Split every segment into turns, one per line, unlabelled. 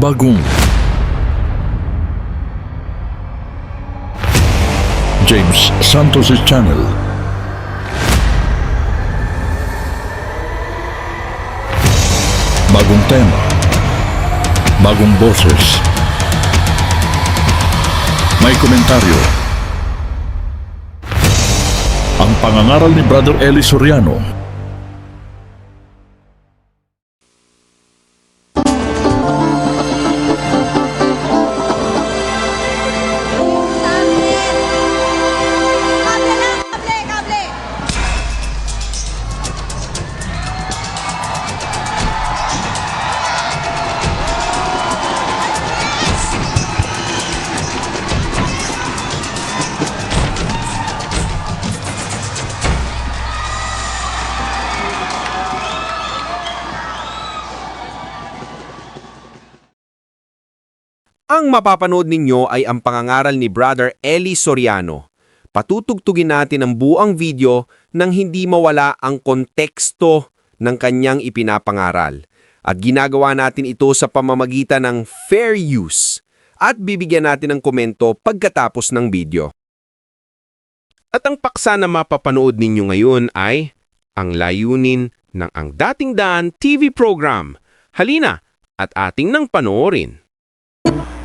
bagong James Santos Channel. Bagong tema, bagong boses, may komentaryo. Ang pangangaral ni Brother Eli Soriano.
Ang mapapanood ninyo ay ang pangangaral ni Brother Eli Soriano. Patutugtugin natin ang buang video nang hindi mawala ang konteksto ng kanyang ipinapangaral. At ginagawa natin ito sa pamamagitan ng fair use. At bibigyan natin ng komento pagkatapos ng video. At ang paksa na mapapanood ninyo ngayon ay ang layunin ng Ang Dating Daan TV program. Halina at ating nang panoorin.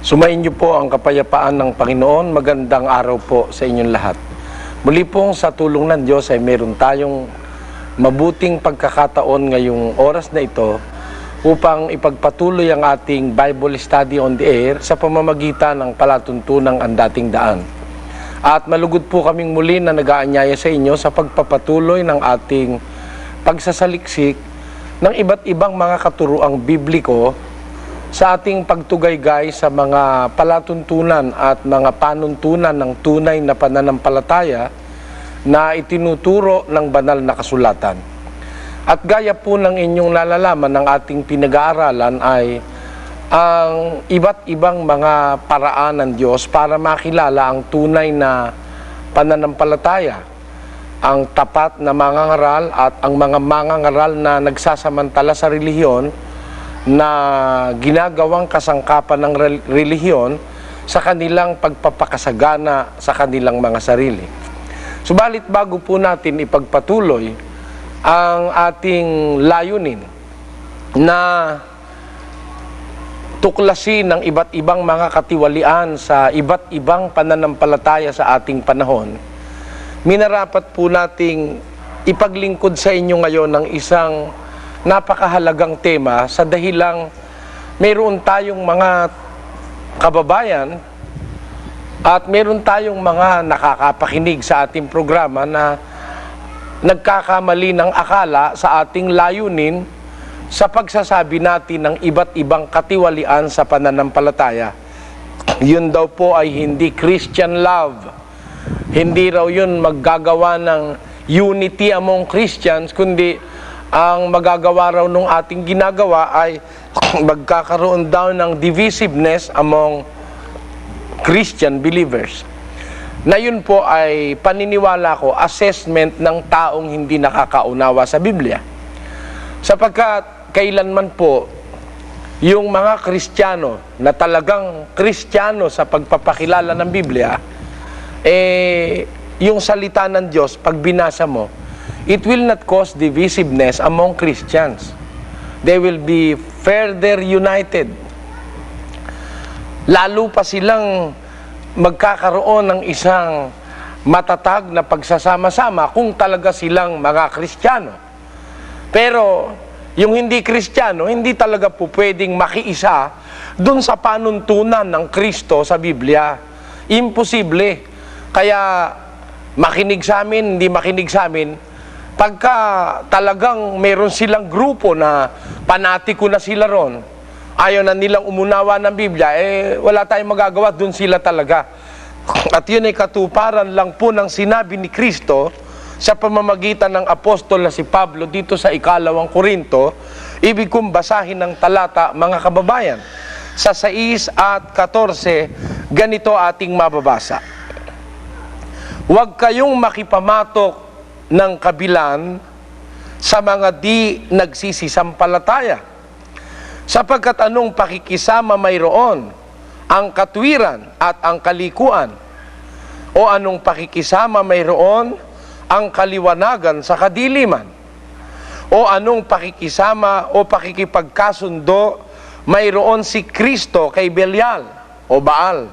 Sumainyo po ang kapayapaan ng Panginoon. Magandang araw po sa inyong lahat. Muli pong sa tulong ng Diyos ay meron tayong mabuting pagkakataon ngayong oras na ito upang ipagpatuloy ang ating Bible Study on the Air sa pamamagitan ng palatuntunang Ang Dating Daan. At malugod po kaming muli na nag-aanyaya sa inyo sa pagpapatuloy ng ating pagsasaliksik ng iba't ibang mga katuruang bibliko sa ating pagtugaygay sa mga palatuntunan at mga panuntunan ng tunay na pananampalataya na itinuturo ng banal na kasulatan. At gaya po ng inyong nalalaman ng ating pinag-aaralan ay ang iba't ibang mga paraan ng Diyos para makilala ang tunay na pananampalataya, ang tapat na mangangaral at ang mga mangangaral na nagsasamantala sa relihiyon na ginagawang kasangkapan ng relihiyon sa kanilang pagpapakasagana sa kanilang mga sarili. Subalit bago po natin ipagpatuloy ang ating layunin na tuklasin ng iba't ibang mga katiwalian sa iba't ibang pananampalataya sa ating panahon, minarapat po nating ipaglingkod sa inyo ngayon ng isang napakahalagang tema sa dahilang mayroon tayong mga kababayan at mayroon tayong mga nakakapakinig sa ating programa na nagkakamali ng akala sa ating layunin sa pagsasabi natin ng iba't ibang katiwalian sa pananampalataya. Yun daw po ay hindi Christian love. Hindi raw yun maggagawa ng unity among Christians, kundi ang magagawa raw nung ating ginagawa ay magkakaroon daw ng divisiveness among Christian believers. Na yun po ay paniniwala ko, assessment ng taong hindi nakakaunawa sa Biblia. Sapagkat kailanman po yung mga Kristiyano na talagang Kristiyano sa pagpapakilala ng Biblia, yung salita ng Diyos, pag binasa mo, it will not cause divisiveness among Christians. They will be further united. Lalo pa silang magkakaroon ng isang matatag na pagsasama-sama kung talaga silang mga Kristiyano. Pero yung hindi Kristiyano, hindi talaga po pwedeng makiisa dun sa panuntunan ng Kristo sa Biblia. Imposible. Kaya makinig sa amin, hindi makinig sa amin, pagka talagang meron silang grupo na panatiko na sila ron, ayaw na nilang umunawa ng Biblia, wala tayong magagawa, dun sila talaga. At yun ay katuparan lang po ng sinabi ni Kristo sa pamamagitan ng apostol na si Pablo dito sa 2 Korinto. Ibig kong basahin ng talata, mga kababayan. Sa 6 at 14, ganito ating mababasa. Huwag kayong makipamatok ng kabilan sa mga di nagsisisampalataya, Sapagkat anong pakikisama mayroon ang katwiran at ang kalikuan? O anong pakikisama mayroon ang kaliwanagan sa kadiliman? O anong pakikisama o pakikipagkasundo mayroon si Kristo kay Belial o Baal?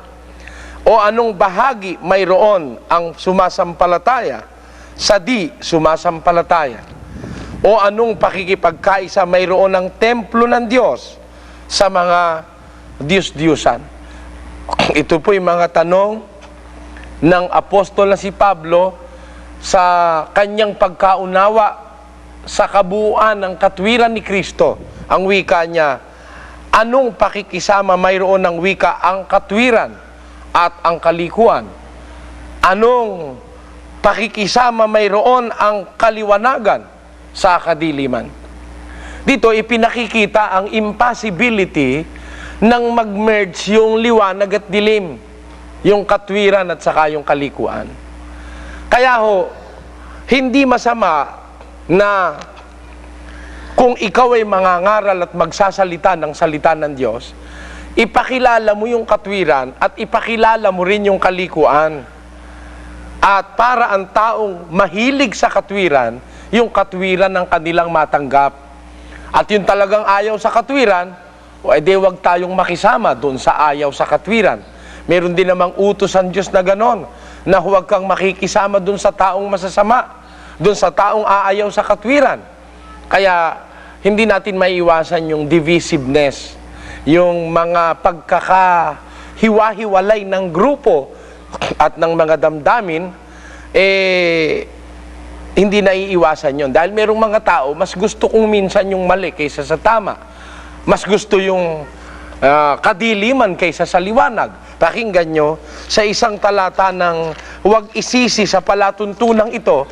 O anong bahagi mayroon ang sumasampalataya sa di sumasampalataya? O anong pakikipagkaisa mayroon ng templo ng Diyos sa mga Diyos-Diyusan? Ito po yung mga tanong ng apostol na si Pablo sa kanyang pagkaunawa sa kabuuan ng katwiran ni Kristo. Ang wika niya, anong pakikisama mayroon ng wika ang katwiran at ang kalikuan? Anong pakikisama mayroon ang kaliwanagan sa kadiliman? Dito ipinakikita ang impossibility ng mag-merge yung liwanag at dilim, yung katwiran at saka yung kalikuan. Kaya ho, hindi masama na kung ikaw ay mangangaral at magsasalita ng salita ng Diyos, ipakilala mo yung katwiran at ipakilala mo rin yung kalikuan. At para ang taong mahilig sa katwiran, yung katwiran ng kanilang matanggap. At yung talagang ayaw sa katwiran, o edi wag tayong makisama doon sa ayaw sa katwiran. Meron din namang utos ang Diyos na ganon, na huwag kang makikisama doon sa taong masasama, doon sa taong aayaw sa katwiran. Kaya hindi natin maiiwasan yung divisiveness, yung mga pagkakahiwa-hiwalay ng grupo at ng mga damdamin, hindi naiiwasan yon. Dahil merong mga tao, mas gusto kong minsan yung mali kaysa sa tama. Mas gusto yung kadiliman kaysa sa liwanag. Pakinggan nyo, sa isang talata ng huwag isisi sa palatuntunang ito,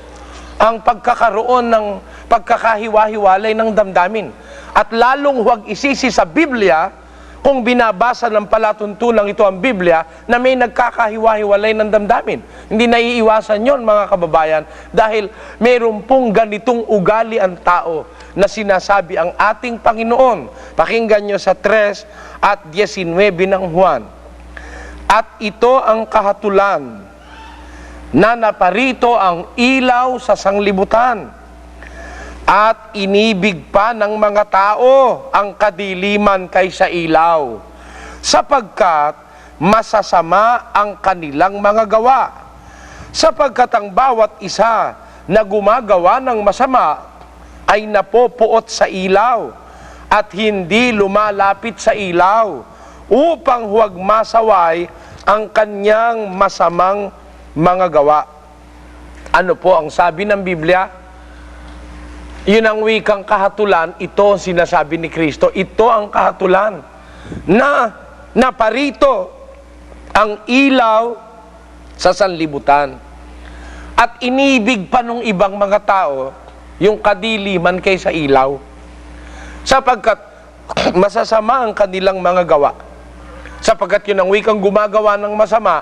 ang pagkakaroon ng pagkakahiwa-hiwalay ng damdamin. At lalong huwag isisi sa Biblia, kung binabasa ng palatuntunang ito ang Biblia, na may nagkakahiwa-hiwalay ng damdamin. Hindi naiiwasan yon, mga kababayan, dahil mayroon pong ganitong ugali ang tao na sinasabi ang ating Panginoon. Pakinggan nyo sa 3 at 19 ng Juan. At ito ang kahatulan, na naparito ang ilaw sa sanglibutan, at inibig pa ng mga tao ang kadiliman kaysa ilaw, sapagkat masasama ang kanilang mga gawa. Sapagkat ang bawat isa na gumagawa ng masama ay napopuot sa ilaw at hindi lumalapit sa ilaw, upang huwag masaway ang kanyang masamang mga gawa. Ano po ang sabi ng Biblia? Yun ang wikang kahatulan, ito sinasabi ni Kristo, ito ang kahatulan, na naparito ang ilaw sa sanlibutan. At inibig pa nung ibang mga tao yung kadiliman kaysa ilaw, sapagkat masasama ang kanilang mga gawa. Sapagkat yun ang wikang gumagawa ng masama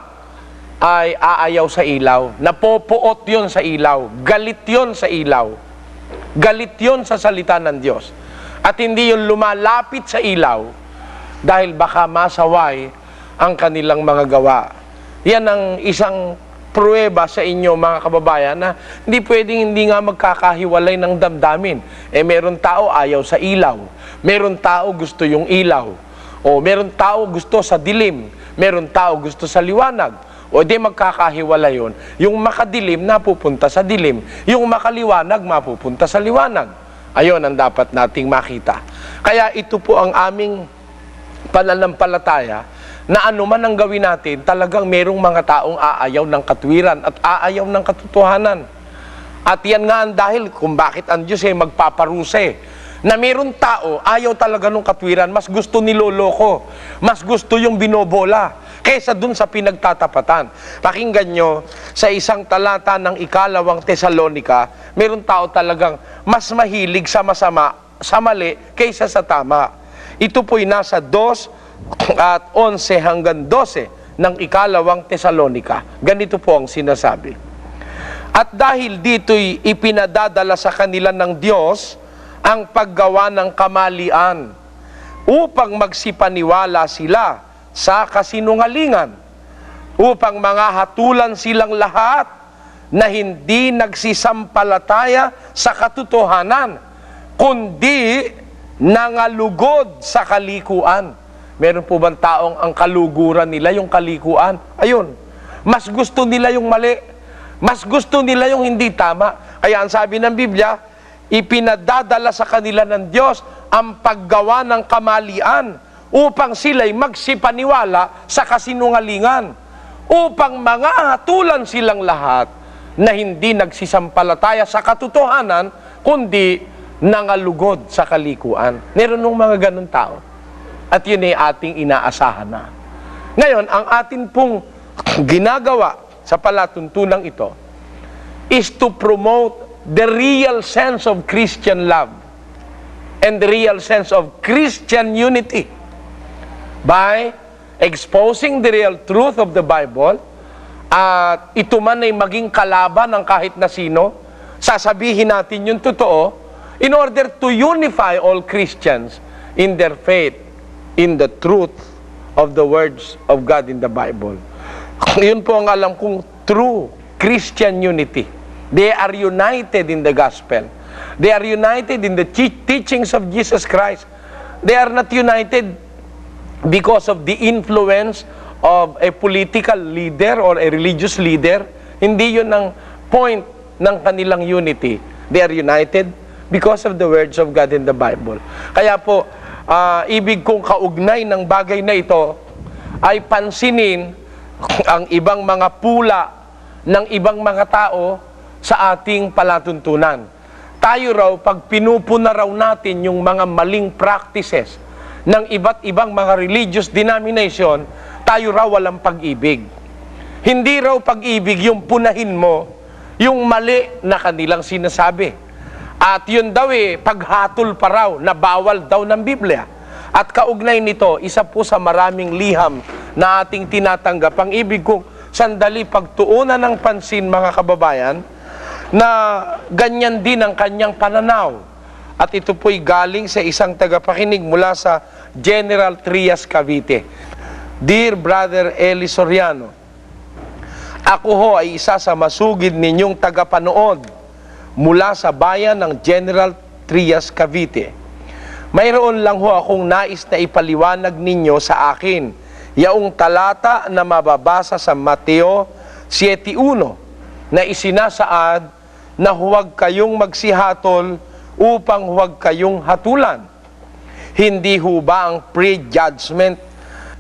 ay aayaw sa ilaw, napopuot yun sa ilaw, galit yun sa ilaw. Galit yon sa salita ng Diyos. At hindi yun lumalapit sa ilaw dahil baka masaway ang kanilang mga gawa. Yan ang isang pruweba sa inyo, mga kababayan, na hindi pwedeng hindi nga magkakahiwalay ng damdamin. Meron tao ayaw sa ilaw. Meron tao gusto yung ilaw. O meron tao gusto sa dilim. Meron tao gusto sa liwanag. O di magkakahiwalay yun. Yung makadilim napupunta sa dilim. Yung makaliwanag mapupunta sa liwanag. Ayon ang dapat nating makita. Kaya ito po ang aming pananampalataya, na anuman ang gawin natin, talagang merong mga taong aayaw ng katwiran at aayaw ng katotohanan. At yan nga ang dahil kung bakit ang Diyos ay magpaparuse. Na merong tao, ayaw talaga ng katwiran, mas gusto niloloko, mas gusto yung binobola, kaysa dun sa pinagtatapatan. Pakinggan nyo, sa isang talata ng 2 Tesalonica, mayroong tao talagang mas mahilig sa masama, sa mali, kaysa sa tama. Ito po'y nasa 2 at 11 hanggang 12 ng 2 Tesalonica. Ganito po ang sinasabi. At dahil dito'y ipinadadala sa kanila ng Diyos ang paggawa ng kamalian, upang magsipaniwala sila sa kasinungalingan, upang hatulan silang lahat na hindi nagsisampalataya sa katotohanan, kundi nangalugod sa kalikuan. Meron po bang taong ang kaluguran nila yung kalikuan? Ayun, mas gusto nila yung mali, mas gusto nila yung hindi tama. Kaya ang sabi ng Biblia, ipinadadala sa kanila ng Diyos ang paggawa ng kamalian upang sila'y magsipaniwala sa kasinungalingan, upang hatulan silang lahat na hindi nagsisampalataya sa katotohanan, kundi nangalugod sa kalikuan. Meron nung mga ganun tao. At yun ay ating inaasahan na. Ngayon, ang atin pong ginagawa sa palatuntunang ito is to promote the real sense of Christian love and the real sense of Christian unity by exposing the real truth of the Bible. At ito man ay maging kalaban ng kahit na sino, sasabihin natin yung totoo in order to unify all Christians in their faith in the truth of the words of God in the Bible. Yun po ang alam kong true Christian unity. They are united in the gospel. They are united in the teachings of Jesus Christ. They are not united because of the influence of a political leader or a religious leader. Hindi yun ang point ng kanilang unity. They are united because of the words of God in the Bible. Kaya po, ibig kong kaugnay ng bagay na ito ay pansinin ang ibang mga pula ng ibang mga tao sa ating palatuntunan. Tayo raw, pag pinupuna raw natin yung mga maling practices ng iba't ibang mga religious denomination, tayo raw walang pag-ibig. Hindi raw pag-ibig yung punahin mo yung mali na kanilang sinasabi. At yun daw paghatol pa raw na bawal daw ng Biblia. At kaugnay nito, isa po sa maraming liham na ating tinatanggap. Ang ibig kong sandali pagtuunan ng pansin, mga kababayan, na ganyan din ang kanyang pananaw. At ito po'y galing sa isang tagapakinig mula sa General Trias, Cavite. Dear Brother Eli Soriano, ako ho ay isa sa masugid ninyong tagapanood mula sa bayan ng General Trias, Cavite. Mayroon lang ho akong nais na ipaliwanag ninyo sa akin, yaong talata na mababasa sa Mateo 7:1 na isinasaad na huwag kayong magsihatol upang huwag kayong hatulan. Hindi ho ba ang prejudgment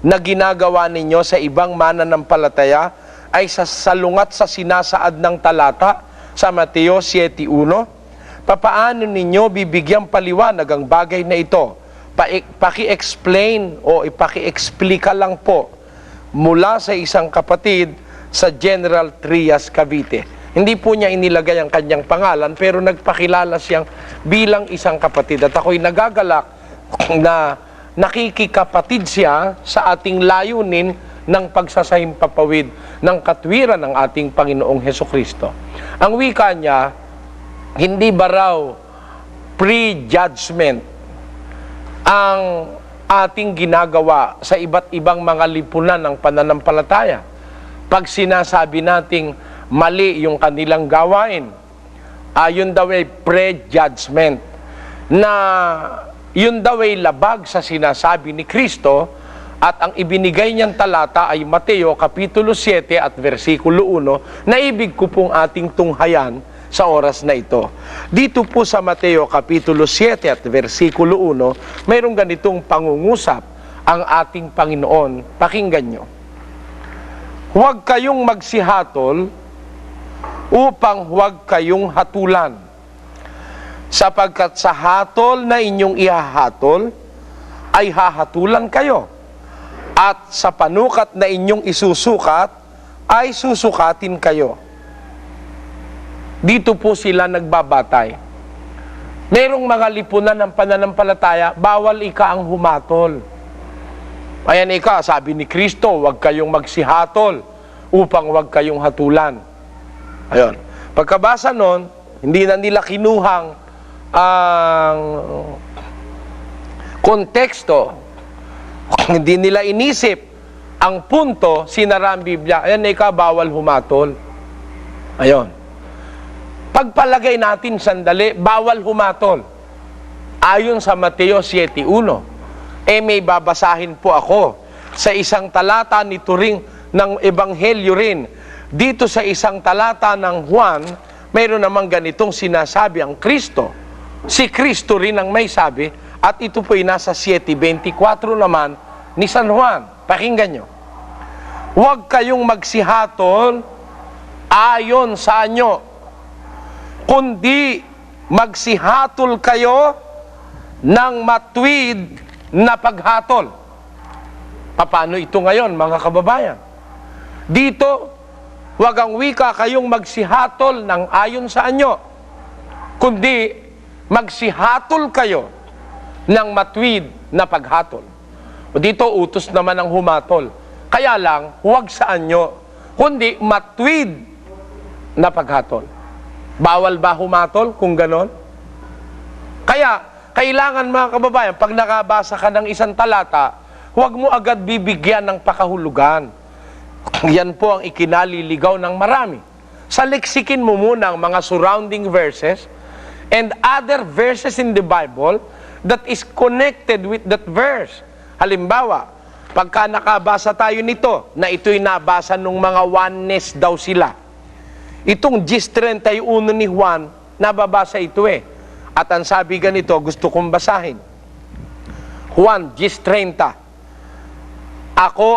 na ginagawa ninyo sa ibang mananampalataya ay sasalungat sa sinasaad ng talata sa Mateo 7:1? Papaano ninyo bibigyang paliwanag ang bagay na ito? Paki-explain o ipaki-explika lang po mula sa isang kapatid sa General Trias, Cavite. Hindi po niya inilagay ang kanyang pangalan, pero nagpakilala siyang bilang isang kapatid. At ako'y nagagalak na nakikikapatid siya sa ating layunin ng pagsasahimpapawid ng katwiran ng ating Panginoong Hesukristo. Ang wika niya, hindi ba raw prejudgment ang ating ginagawa sa iba't ibang mga lipunan ng pananampalataya? Pag sinasabi nating mali yung kanilang gawain, yun daw ay prejudgment, na yun daw ay labag sa sinasabi ni Kristo, at ang ibinigay niyang talata ay Mateo Kapitulo 7 at versikulo 1, na ibig ko pong ating tunghayan sa oras na ito. Dito po sa Mateo Kapitulo 7 at versikulo 1, mayroong ganitong pangungusap ang ating Panginoon. Pakinggan nyo. Huwag kayong magsihatol upang huwag kayong hatulan. Sapagkat sa hatol na inyong ihahatol, ay hahatulan kayo. At sa panukat na inyong isusukat, ay susukatin kayo. Dito po sila nagbabatay. Merong mga lipunan ng pananampalataya, bawal ika ang humatol. Ayan sabi ni Kristo, huwag kayong magsihatol upang huwag kayong hatulan. Ayun. Pagkabasa nun, hindi na nila kinuhang ang konteksto, hindi nila inisip ang punto, sinara ang Biblia. Ayan, ikaw, bawal humatol. Ayon. Pagpalagay natin sandali, bawal humatol. Ayon sa Mateo 7:1, may babasahin po ako sa isang talata ni Turing ng Ebanghelyo rin. Dito sa isang talata ng Juan, mayroon namang ganitong sinasabi ang Kristo. Si Kristo rin ang may sabi, at ito po'y nasa 7:24 naman ni San Juan. Pakinggan nyo. Huwag kayong magsihatol ayon sa anyo, kundi magsihatol kayo ng matuwid na paghatol. Paano ito ngayon, mga kababayan? Dito, huwag ang wika kayong magsihatol ng ayon sa anyo, kundi magsihatol kayo ng matuwid na paghatol. O dito, utos naman ang humatol. Kaya lang, huwag sa anyo, kundi matuwid na paghatol. Bawal ba humatol kung ganon? Kaya, kailangan mga kababayan, pag nakabasa ka ng isang talata, huwag mo agad bibigyan ng pakahulugan. Yan po ang ikinaliligaw ng marami. Saliksikin mo muna ang mga surrounding verses and other verses in the Bible that is connected with that verse. Halimbawa, pagka nakabasa tayo nito, na ito'y nabasa ng mga oneness daw sila. Itong 10:31 ni Juan, nababasa ito At ang sabi ganito, gusto kong basahin. Juan 10:30. Ako,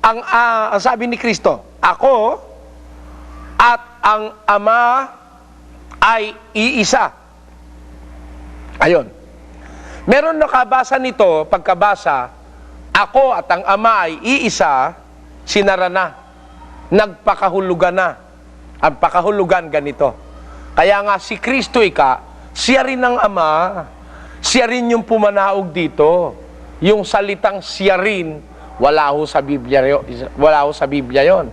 ang sabi ni Kristo, ako at ang Ama ay iisa. Ayon. Meron nakabasa nito, pagkabasa, ako at ang Ama ay iisa, sinara na. Nagpakahulugan na. Ang pakahulugan ganito. Kaya nga si Kristo siya rin ang Ama, siya rin yung pumanaog dito. Yung salitang siya rin, wala ho sa Biblia yon.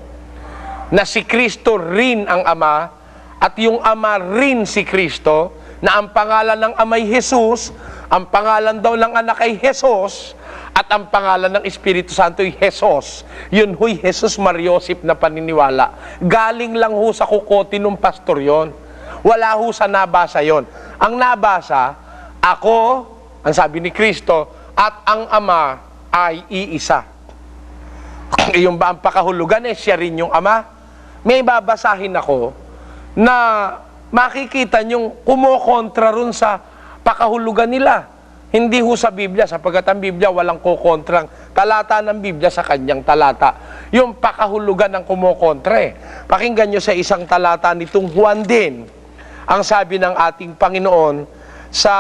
Na si Kristo rin ang Ama, at yung Ama rin si Kristo, na ang pangalan ng Ama ay Jesus, ang pangalan daw ng anak ay Jesus, at ang pangalan ng Espiritu Santo ay Jesus. Yun ho'y Jesus Mariosip na paniniwala. Galing lang ho sa kukote ng pastor yon. Wala ho sa nabasa yon. Ang nabasa, ako, ang sabi ni Kristo, at ang Ama ay iisa. Yung ba ang pakahulugan siya rin yung Ama? May babasahin ako na makikita nyong kumokontra ron sa pakahulugan nila. Hindi ho sa Biblia, sapagkat ang Biblia walang kukontrang talata ng Biblia sa kanyang talata. Yung pakahulugan ng kumokontra Pakinggan nyo sa isang talata nitong Juan din. Ang sabi ng ating Panginoon sa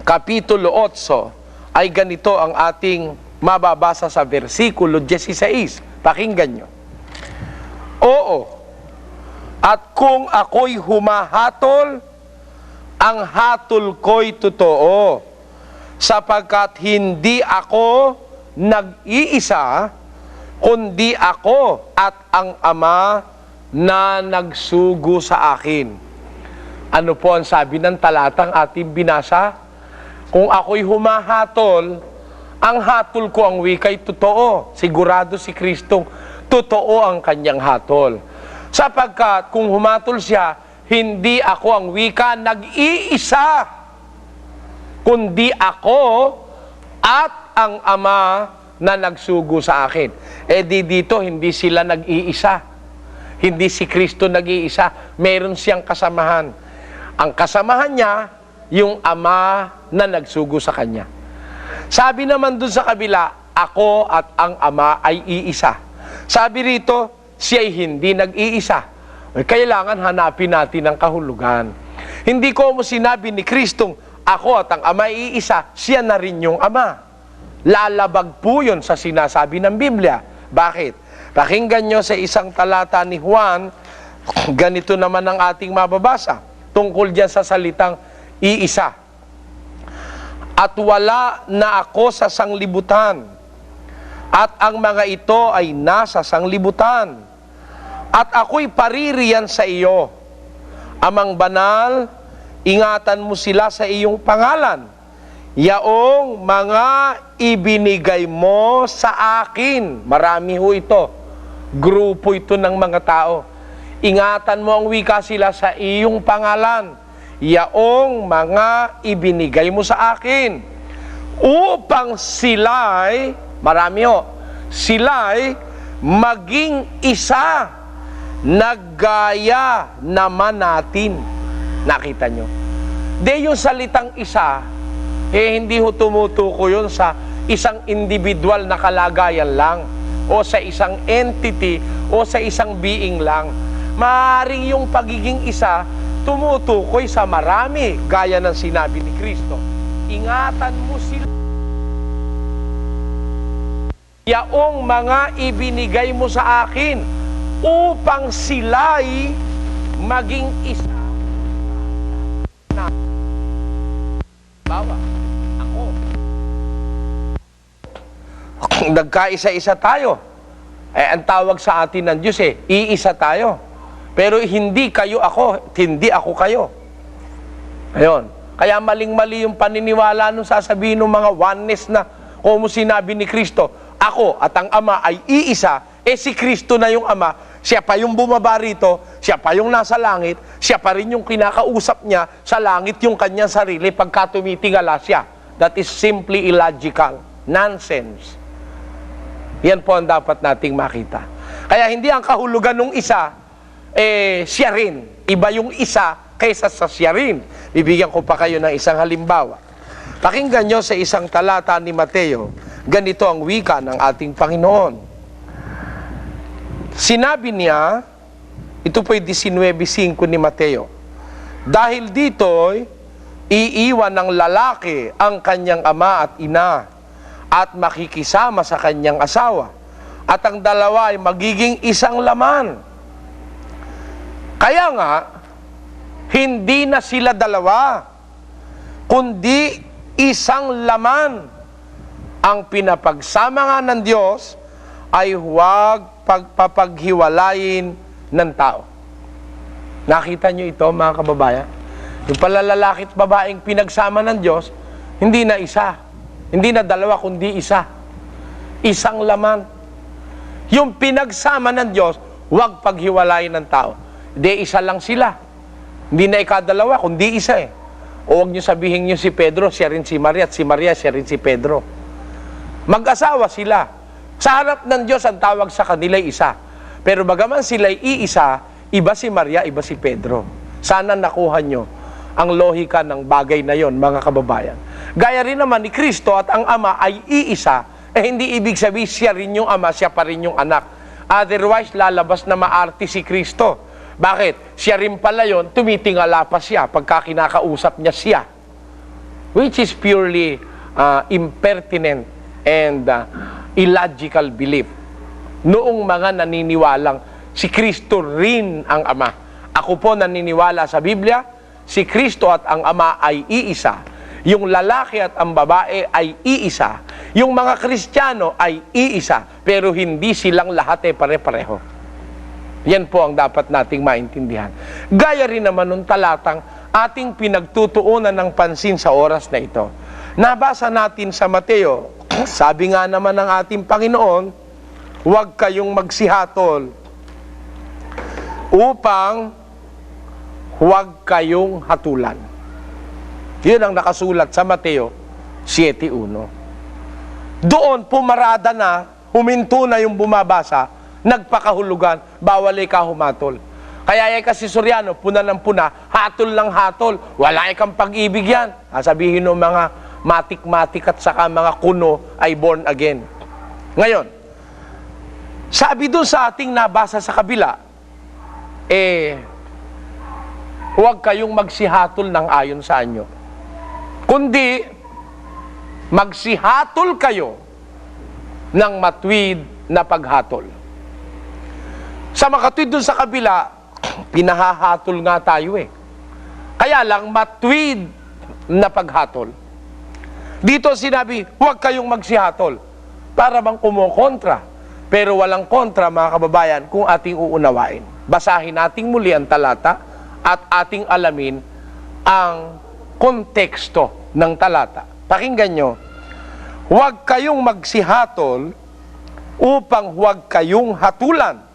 Kapitulo 8 ay ganito ang ating mababasa sa versikulo 16. Pakinggan nyo. Oo, at kung ako'y humahatol, ang hatol ko'y totoo, sapagkat hindi ako nag-iisa, kundi ako at ang Ama na nagsugo sa akin. Ano po ang sabi ng talatang ating binasa? Kung ako'y humahatol, ang hatol ko ang wika'y totoo. Sigurado si Kristong totoo ang kanyang hatol. Sapagkat kung humatol siya, hindi ako ang wika nag-iisa, kundi ako at ang Ama na nagsugo sa akin. Dito, hindi sila nag-iisa. Hindi si Kristo nag-iisa. Meron siyang kasamahan. Ang kasamahan niya, yung Ama na nagsugo sa kanya. Sabi naman dun sa kabila, ako at ang Ama ay iisa. Sabi rito, siya'y hindi nag-iisa. Kailangan hanapin natin ang kahulugan. Hindi ko mo sinabi ni Kristong, ako at ang Ama ay iisa, siya na rin yung Ama. Lalabag po yun sa sinasabi ng Biblia. Bakit? Pakinggan nyo sa isang talata ni Juan, ganito naman ang ating mababasa, tungkol dyan sa salitang iisa. At wala na ako sa sanglibutan, at ang mga ito ay nasa sanglibutan, at ako'y paririyan sa iyo. Amang banal, ingatan mo sila sa iyong pangalan. yaong mga ibinigay mo sa akin. Marami ho ito. Grupo ito ng mga tao. Ingatan mo ang wika sila sa iyong pangalan. Yaong mga ibinigay mo sa akin. Upang sila'y, marami ho, sila'y maging isa, naggaya naman natin. Nakita nyo? Di yung salitang isa, hindi ho tumutuko yun sa isang individual na kalagayan lang, o sa isang entity, o sa isang being lang. Maaaring yung pagiging isa, tumutukoy sa marami, gaya ng sinabi ni Kristo. Ingatan mo sila. Yaong mga ibinigay mo sa akin, upang sila'y maging isa. Na, bawa, ako. Nagkaisa-isa tayo. Ang tawag sa atin ng Diyos iisa tayo. Pero hindi kayo ako, hindi ako kayo. Ayun. Kaya maling-mali yung paniniwala nung sasabihin ng mga oneness na kung sinabi ni Kristo, ako at ang Ama ay iisa, si Kristo na yung Ama, siya pa yung bumaba rito, siya pa yung nasa langit, siya pa rin yung kinakausap niya sa langit yung kanyang sarili pagka tumitingala siya. That is simply illogical. Nonsense. Yan po ang dapat nating makita. Kaya hindi ang kahulugan ng isa, siya rin. Iba yung isa kaysa sa siya rin. Bibigyan ko pa kayo ng isang halimbawa. Pakinggan nyo sa isang talata ni Mateo, ganito ang wika ng ating Panginoon. Sinabi niya, ito po'y 19:5 ni Mateo, dahil dito'y iiwan ng lalaki ang kanyang ama at ina at makikisama sa kanyang asawa at ang dalawa ay magiging isang laman. Kaya nga, hindi na sila dalawa, kundi isang laman. Ang pinapagsama nga ng Diyos ay huwag pagpapaghiwalayin ng tao. Nakita nyo ito, mga kababayan? Yung palalalaki at babaeng pinagsama ng Diyos, hindi na isa. Hindi na dalawa, kundi isa. Isang laman. Yung pinagsama ng Diyos, huwag paghiwalayin ng tao. Hindi, isa lang sila. Hindi na ikadalawa, kundi isa O huwag nyo sabihin nyo si Pedro, siya rin si Maria, at si Maria, siya rin si Pedro. Mag-asawa sila. Sa harap ng Diyos, ang tawag sa kanila isa. Pero bagaman sila'y iisa, iba si Maria, iba si Pedro. Sana nakuha nyo ang lohika ng bagay na yon, mga kababayan. Gaya rin naman ni Kristo at ang Ama ay iisa, hindi ibig sabihin siya rin yung Ama, siya pa rin yung anak. Otherwise, lalabas na maarte si Kristo. Bakit? Siya rin pala yun, tumitingala pa siya pagka kinakausap niya siya. Which is purely impertinent and illogical belief. Noong mga naniniwalang si Kristo rin ang Ama. Ako po naniniwala sa Biblia, si Kristo at ang Ama ay iisa. Yung lalaki at ang babae ay iisa. Yung mga Kristiyano ay iisa. Pero hindi silang lahat pare-pareho. Yan po ang dapat nating maintindihan. Gaya rin naman nung talatang ating pinagtutuunan ng pansin sa oras na ito. Nabasa natin sa Mateo, sabi nga naman ng ating Panginoon, huwag kayong magsihatol upang huwag kayong hatulan. Yun ang nakasulat sa Mateo 7:1. Doon pumarada na, huminto na yung bumabasa, nagpakahulugan, bawal ay kahumatol. Kaya kasi Soriano, puna ng puna, hatol lang hatol, wala kang pag-ibig yan. Sabihin ng mga matik-matik at saka mga kuno ay born again. Ngayon, sabi doon sa ating nabasa sa kabila, huwag kayong magsihatol ng ayon sa anyo. Kundi, magsihatol kayo ng matwid na paghatol. Sa makatwid doon sa kabila, pinahahatol nga tayo Kaya lang, matwid na paghatol. Dito sinabi, huwag kayong magsihatol. Para bang kumokontra. Pero walang kontra, mga kababayan, kung ating uunawain. Basahin nating muli ang talata at ating alamin ang konteksto ng talata. Pakinggan nyo. Huwag kayong magsihatol upang huwag kayong hatulan.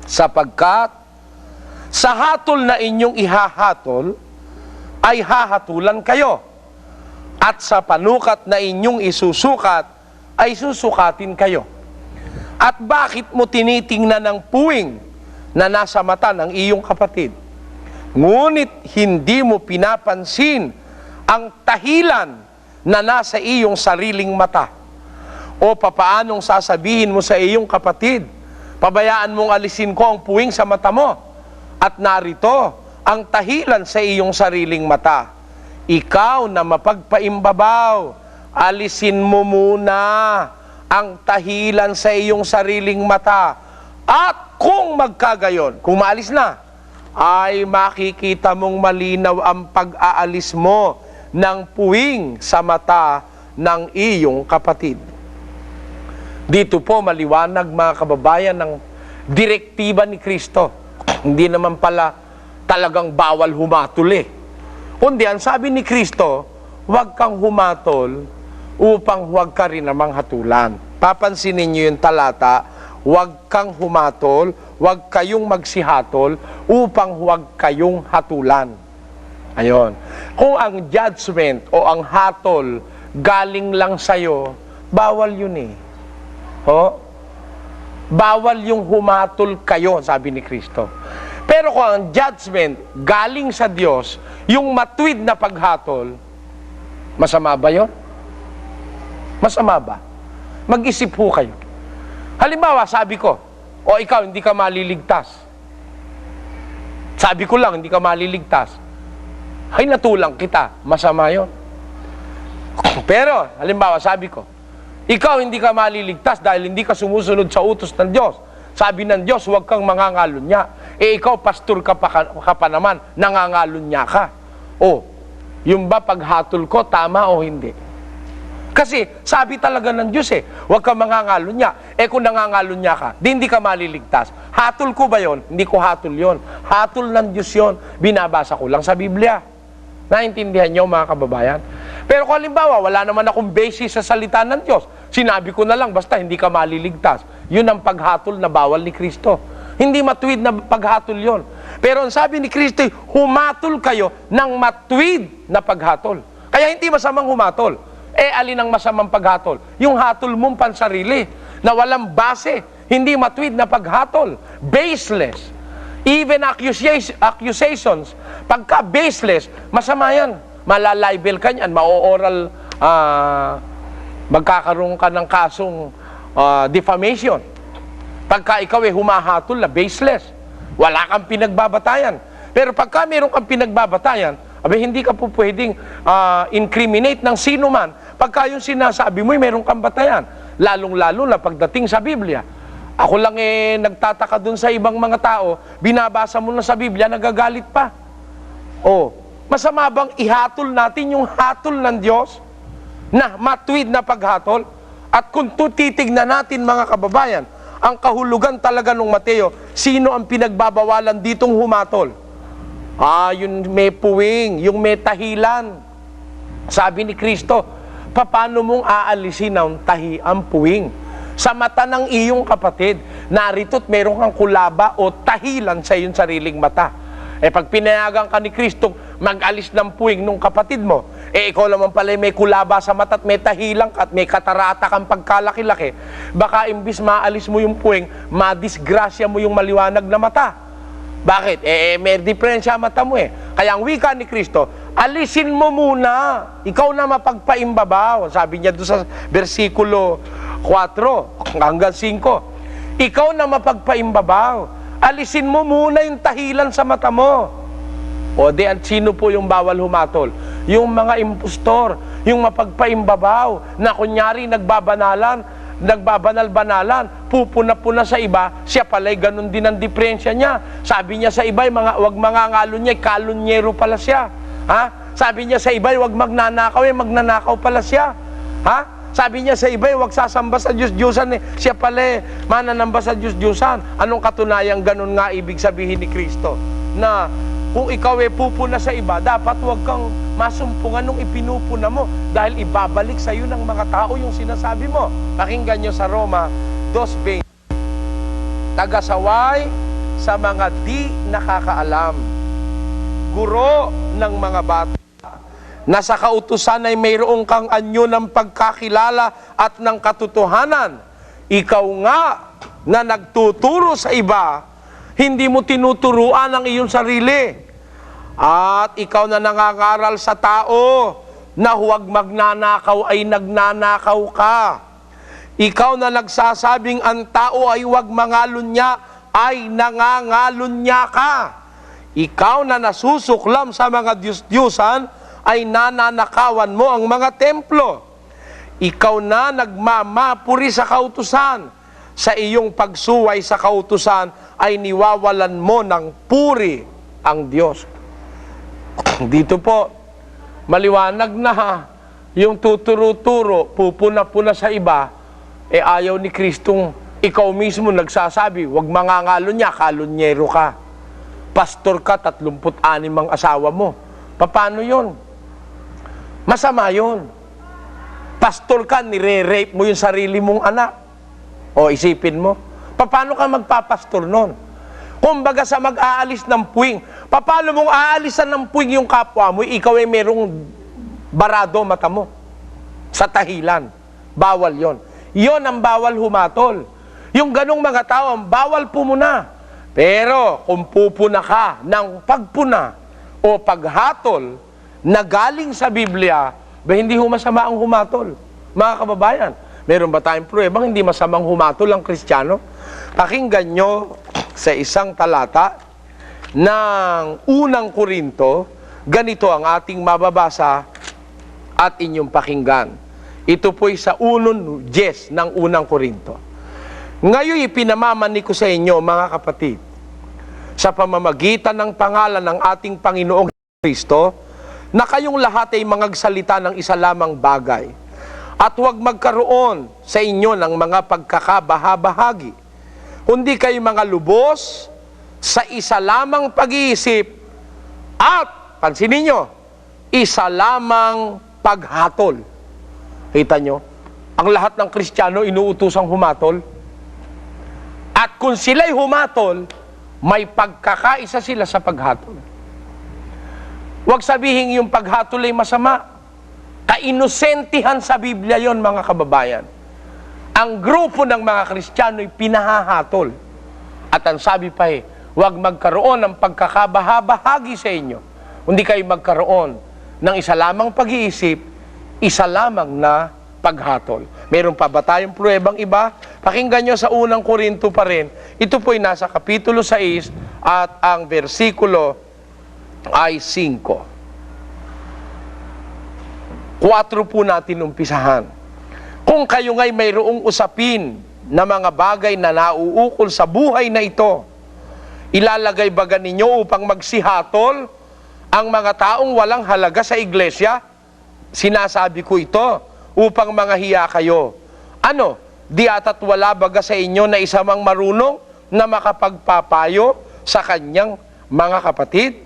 Sapagkat sa hatol na inyong ihahatol, ay hahatulan kayo. At sa panukat na inyong isusukat, ay susukatin kayo. At bakit mo tinitingnan ang puwing na nasa mata ng iyong kapatid? Ngunit hindi mo pinapansin ang tahilan na nasa iyong sariling mata. O papaanong sasabihin mo sa iyong kapatid, pabayaan mong alisin ko ang puwing sa mata mo, at narito ang tahilan sa iyong sariling mata. Ikaw na mapagpaimbabaw, alisin mo muna ang tahilan sa iyong sariling mata. At kung magkagayon, kung maalis na, ay makikita mong malinaw ang pag-aalis mo ng puwing sa mata ng iyong kapatid. Dito po maliwanag, mga kababayan, ng direktiba ni Kristo. Hindi naman pala talagang bawal humatol eh. Kundi ang sabi ni Kristo, huwag kang humatol upang huwag ka rin namang hatulan. Papansinin niyo yung talata, huwag kang humatol, huwag kayong magsihatol upang huwag kayong hatulan. Ayon. Kung ang judgment o ang hatol galing lang sa'yo, bawal yun eh. Ho? Bawal yung humatol kayo, sabi ni Kristo. Pero kung ang judgment galing sa Diyos, yung matuwid na paghatol, masama ba yun? Masama ba? Mag-isip po kayo. Halimbawa, sabi ko, o ikaw, hindi ka maliligtas. Sabi ko lang, hindi ka maliligtas. Ay, natulang kita. Masama yun. Pero, halimbawa, sabi ko, ikaw hindi ka maliligtas dahil hindi ka sumusunod sa utos ng Diyos. Sabi ng Diyos, huwag kang mangangalunya. Eh, ikaw, pastor ka pa naman, nangangalunya ka. O, yung ba paghatol ko, tama o hindi? Kasi, sabi talaga ng Diyos huwag kang mangangalunya. Eh, kung nangangalunya ka, hindi ka maliligtas. Hatol ko ba yon? Hindi ko hatol yon. Hatol ng Diyos yon. Binabasa ko lang sa Biblia. Naintindihan niyo, mga kababayan? Pero kung halimbawa, wala naman akong basis sa salita ng Diyos. Sinabi ko na lang, basta hindi ka maliligtas. Yun ang paghatol na bawal ni Kristo. Hindi matuwid na paghatol yon. Pero ang sabi ni Kristo, humatol kayo ng matuwid na paghatol. Kaya hindi masamang humatol. Eh, alin ang masamang paghatol? Yung hatol mong pansarili, na walang base, hindi matuwid na paghatol. Baseless. Even accusations, pagka baseless, masama yan. Malalibel ka niyan, ma-oral, magkakaroon ka ng kasong defamation. Pagka ikaw humahatol na baseless, wala kang pinagbabatayan. Pero pagka meron kang pinagbabatayan, hindi ka po pwedeng incriminate ng sino man. Pagka yung sinasabi mo, meron kang batayan. Lalong-lalo na pagdating sa Biblia. Ako lang nagtataka dun sa ibang mga tao, binabasa mo na sa Biblia, nagagalit pa. O, masama bang ihatol natin yung hatol ng Diyos na matuwid na paghatol? At kung titignan natin, mga kababayan, ang kahulugan talaga ng Mateo, sino ang pinagbabawalan ditong humatol? Yung may puwing, yung may tahilan. Sabi ni Kristo, paano mong aalisin ang puwing? Sa mata ng iyong kapatid, narito't meron kang kulaba o tahilan sa iyong sariling mata. Eh pag pinayagan ka ni Kristo mag-alis ng puwing ng kapatid mo, ikaw naman pala may kulaba sa mata at may tahilang ka at may katarata kang pagkalaki-laki, baka imbis maalis mo yung puwing, madisgrasya mo yung maliwanag na mata. Bakit? May diferensya mata mo Kaya ang wika ni Kristo, alisin mo muna. Ikaw na mapagpaimbabaw. Sabi niya doon sa versikulo 4 hanggang 5. Ikaw na mapagpaimbabaw. Alisin mo muna yung tahilan sa mata mo. O at sino po yung bawal humatol? Yung mga impostor, yung mapagpaimbabaw, na kunyari nagbabanal-banalan, pupuna-puna sa iba, siya pala'y ganun din ang diferensya niya. Sabi niya sa iba, wag mangangalo niya, kalunyero pala siya. Ha? Sabi niya sa iba, wag magnanakaw, magnanakaw pala siya. Ha? Sabi niya sa iba, wag sasamba sa Diyos-Diyosan siya pala mananamba sa Diyos-Diyosan. Anong katunayan ganun nga ibig sabihin ni Kristo? Na kung ikaw pupuna sa iba, dapat wag kang masumpungan nung ipinupuna mo dahil ibabalik sa iyo ng mga tao yung sinasabi mo. Pakinggan nyo sa Roma 2:20. Tagasaway sa mga di nakakaalam, guro ng mga bata, na sa kautusan ay mayroong kang anyo ng pagkakilala at ng katotohanan. Ikaw nga na nagtuturo sa iba, hindi mo tinuturuan ang iyong sarili. At ikaw na nangangaral sa tao na huwag magnanakaw ay nagnanakaw ka. Ikaw na nagsasabing ang tao ay huwag mangalunya ay nangangalunya ka. Ikaw na nasusuklam sa mga Diyos-Diyusan ay nananakawan mo ang mga templo. Ikaw na nagmamapuri sa kautusan. Sa iyong pagsuway sa kautusan ay niwawalan mo ng puri ang Diyos. Dito po, maliwanag na yung tuturo-turo, pupuna-puna sa iba, ayaw ni Kristong ikaw mismo nagsasabi, huwag mangangalunya, kalunyero ka. Pastor ka, 36 ang asawa mo. Paano yun? Masama yun. Pastor ka, nire-rape mo yung sarili mong anak. O isipin mo, paano ka magpapastor nun? Kumbaga sa mag-aalis ng puwing, paano mong aalisan ng puwing yung kapwa mo, ikaw ay merong barado mata mo sa tahilan. Bawal yon. Yon ang bawal humatol. Yung ganong mga tao, bawal pumuna. Pero kung pupuna ka ng pagpuna o paghatol na galing sa Biblia, hindi masama ang humatol. Mga kababayan, meron ba tayong pruwebang hindi masamang humatol ang Kristiyano? Pakinggan nyo sa isang talata ng unang Korinto, ganito ang ating mababasa at inyong pakinggan. Ito po'y sa 1:10 ng unang Korinto. Ngayon ipinamamani ko sa inyo, mga kapatid, sa pamamagitan ng pangalan ng ating Panginoong Kristo, na kayong lahat ay mangagsalita ng isa lamang bagay, at huwag magkaroon sa inyo ng mga pagkakabahabahagi, kundi kayo mga lubos sa isa lamang pag-iisip at, pansinin nyo, isa lamang paghatol. Kita nyo, ang lahat ng Kristiyano inuutosang humatol. At kung sila'y humatol, may pagkakaisa sila sa paghatol. Huwag sabihin yung paghatol ay masama. Kainosentihan sa Biblia yon, mga kababayan. Ang grupo ng mga Kristiyano ay pinahahatol. At ang sabi pa huwag magkaroon ng pagkakabahabahagi sa inyo. Hindi kayo magkaroon ng isa lamang pag-iisip, isa lamang na paghatol. Meron pa ba tayong pruwebang iba? Pakinggan nyo sa unang Korinto pa rin. Ito po'y nasa kapitulo 6 at ang versikulo ay 5. 4 po natin umpisahan. Kung kayo nga'y mayroong usapin na mga bagay na nauukol sa buhay na ito, ilalagay ba ninyo upang magsihatol ang mga taong walang halaga sa iglesia? Sinasabi ko ito upang manghiya kayo. Ano? Di ata't wala baga sa inyo na isa mang marunong na makapagpapayo sa kanyang mga kapatid?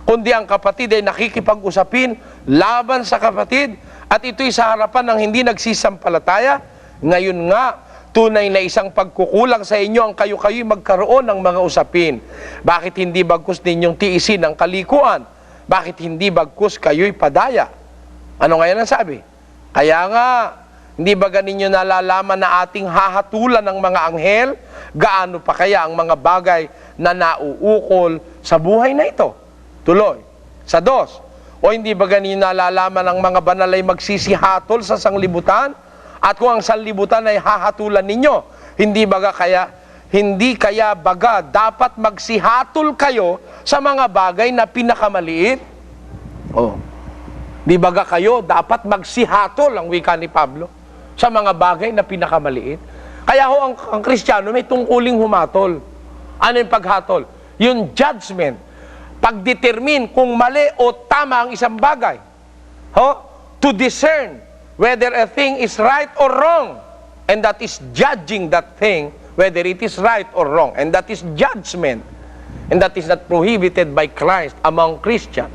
Kundi ang kapatid ay nakikipag-usapin laban sa kapatid, at ito'y sa harapan ng hindi nagsisampalataya. Ngayon nga, tunay na isang pagkukulang sa inyo ang kayo-kayo'y magkaroon ng mga usapin. Bakit hindi bagkus ninyong tiisin ang kalikuan? Bakit hindi bagkus kayo'y padaya? Ano ngayon ang sabi? Kaya nga, hindi ba ganinyo nalalaman na ating hahatulan ng mga anghel? Gaano pa kaya ang mga bagay na nauukol sa buhay na ito? Tuloy. Sa 2. O hindi ba ganinyo nalalaman ang mga banal ay magsisihatol sa sanglibutan? At kung ang sanlibutan ay hahatulan ninyo, hindi kaya baga dapat magsihatol kayo sa mga bagay na pinakamaliit? Oh. Di baga kayo dapat magsihatol, ang wika ni Pablo, sa mga bagay na pinakamaliit? Kaya ang Kristiyano may tungkuling humatol. Ano yung paghatol? Yung judgment. Pagdetermine kung mali o tama ang isang bagay. To discern whether a thing is right or wrong. And that is judging that thing, whether it is right or wrong. And that is judgment. And that is not prohibited by Christ among Christians.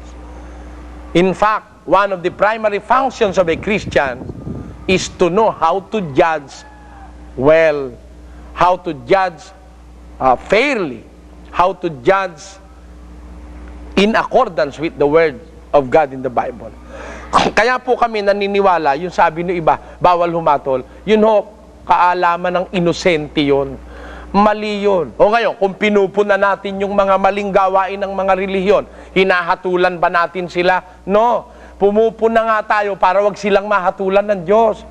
In fact, one of the primary functions of a Christian is to know how to judge well, how to judge fairly, how to judge in accordance with the Word of God in the Bible. Kaya po kami naniniwala, yung sabi ng iba, bawal humatol, yun ho, kaalaman ng inosente yun. Mali yun. O ngayon, kung pinupuna natin yung mga maling gawain ng mga relihiyon, hinahatulan ba natin sila? No. Pumupuna nga tayo para wag silang mahatulan ng Diyos.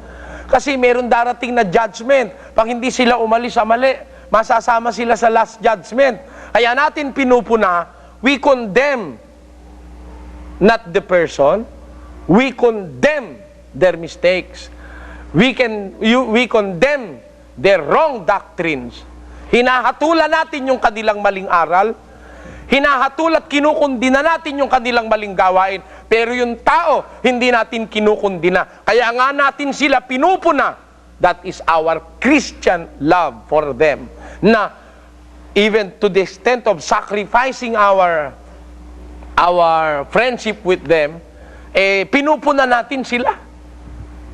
Kasi meron darating na judgment. Pag hindi sila umalis sa mali, masasama sila sa last judgment. Kaya natin pinupuna, we condemn not the person, we condemn their mistakes. We condemn their wrong doctrines. Hinahatulan natin yung kanilang maling aral, hinahatul at kinukundina natin yung kanilang maling gawain, pero yung tao, hindi natin kinukundina. Kaya nga natin sila pinupuna. That is our Christian love for them. Na even to the extent of sacrificing our friendship with them, pinupuna natin sila.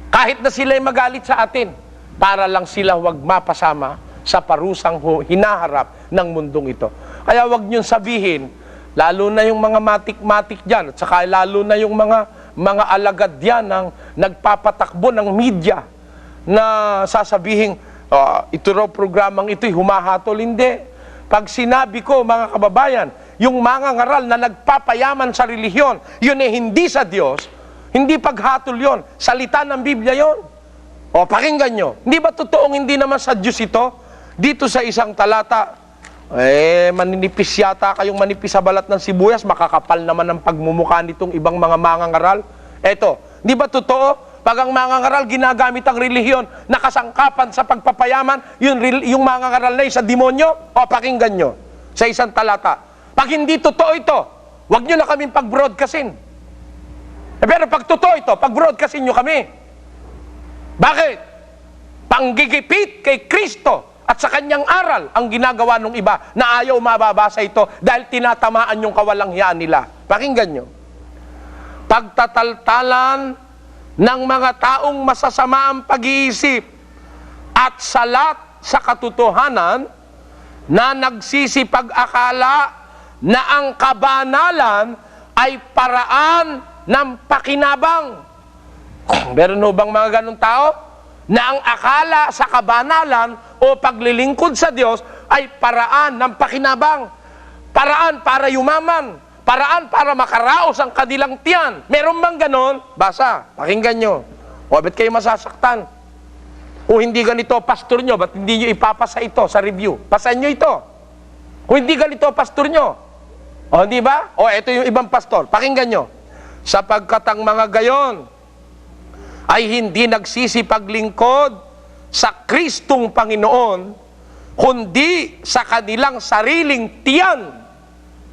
Kahit na sila ay magalit sa atin, para lang sila wag mapasama sa parusang hinaharap ng mundong ito. Kaya wag niyong sabihin, lalo na yung mga matik-matik dyan, at saka lalo na yung mga alagad dyan ng nagpapatakbo ng media, na sasabihin, ito raw programang ito'y humahatol. Hindi. Pag sinabi ko, mga kababayan, yung mga ngaral na nagpapayaman sa relihiyon, yun hindi sa Diyos, hindi paghatol yon, salita ng Biblia yon. O, pakinggan nyo. Hindi ba totoong hindi naman sa Diyos ito? Dito sa isang talata, maninipis yata kayong manipis sa balat ng sibuyas, makakapal naman ang pagmumukha nitong ibang mga mangangaral. Eto, di ba totoo? Pag ang mangangaral ginagamit ang relihiyon na kasangkapan sa pagpapayaman, yung mangangaral na sa demonyo, o pakinggan nyo, sa isang talata. Pag hindi totoo ito, wag nyo na kaming pag-broadcastin. Pero pag totoo ito, pag-broadcastin nyo kami. Bakit? Panggigipit kay Kristo at sa kanyang aral ang ginagawa ng iba na ayaw mababasa ito dahil tinatamaan yung kawalanghiyaan nila. Pakinggan nyo. Pagtataltalan ng mga taong masasama ang pag-iisip at salat sa katotohanan na nagsisipag-akala na ang kabanalan ay paraan ng pakinabang. Meron ho bang mga ganong tao? Na ang akala sa kabanalan o paglilingkod sa Diyos ay paraan ng pakinabang. Paraan para yumaman. Paraan para makaraos ang kanilang tiyan. Meron bang ganon? Basa, pakinggan nyo. O, ba't kayo masasaktan? Kung hindi ganito, pastor nyo, ba't hindi nyo ipapasa ito sa review? Pasan nyo ito. Kung hindi ganito, pastor nyo. O, di ba? O, ito yung ibang pastor. Pakinggan nyo. Sapagkat ang mga gayon ay hindi nagsisipaglingkod sa Kristong Panginoon, kundi sa kanilang sariling tiyan.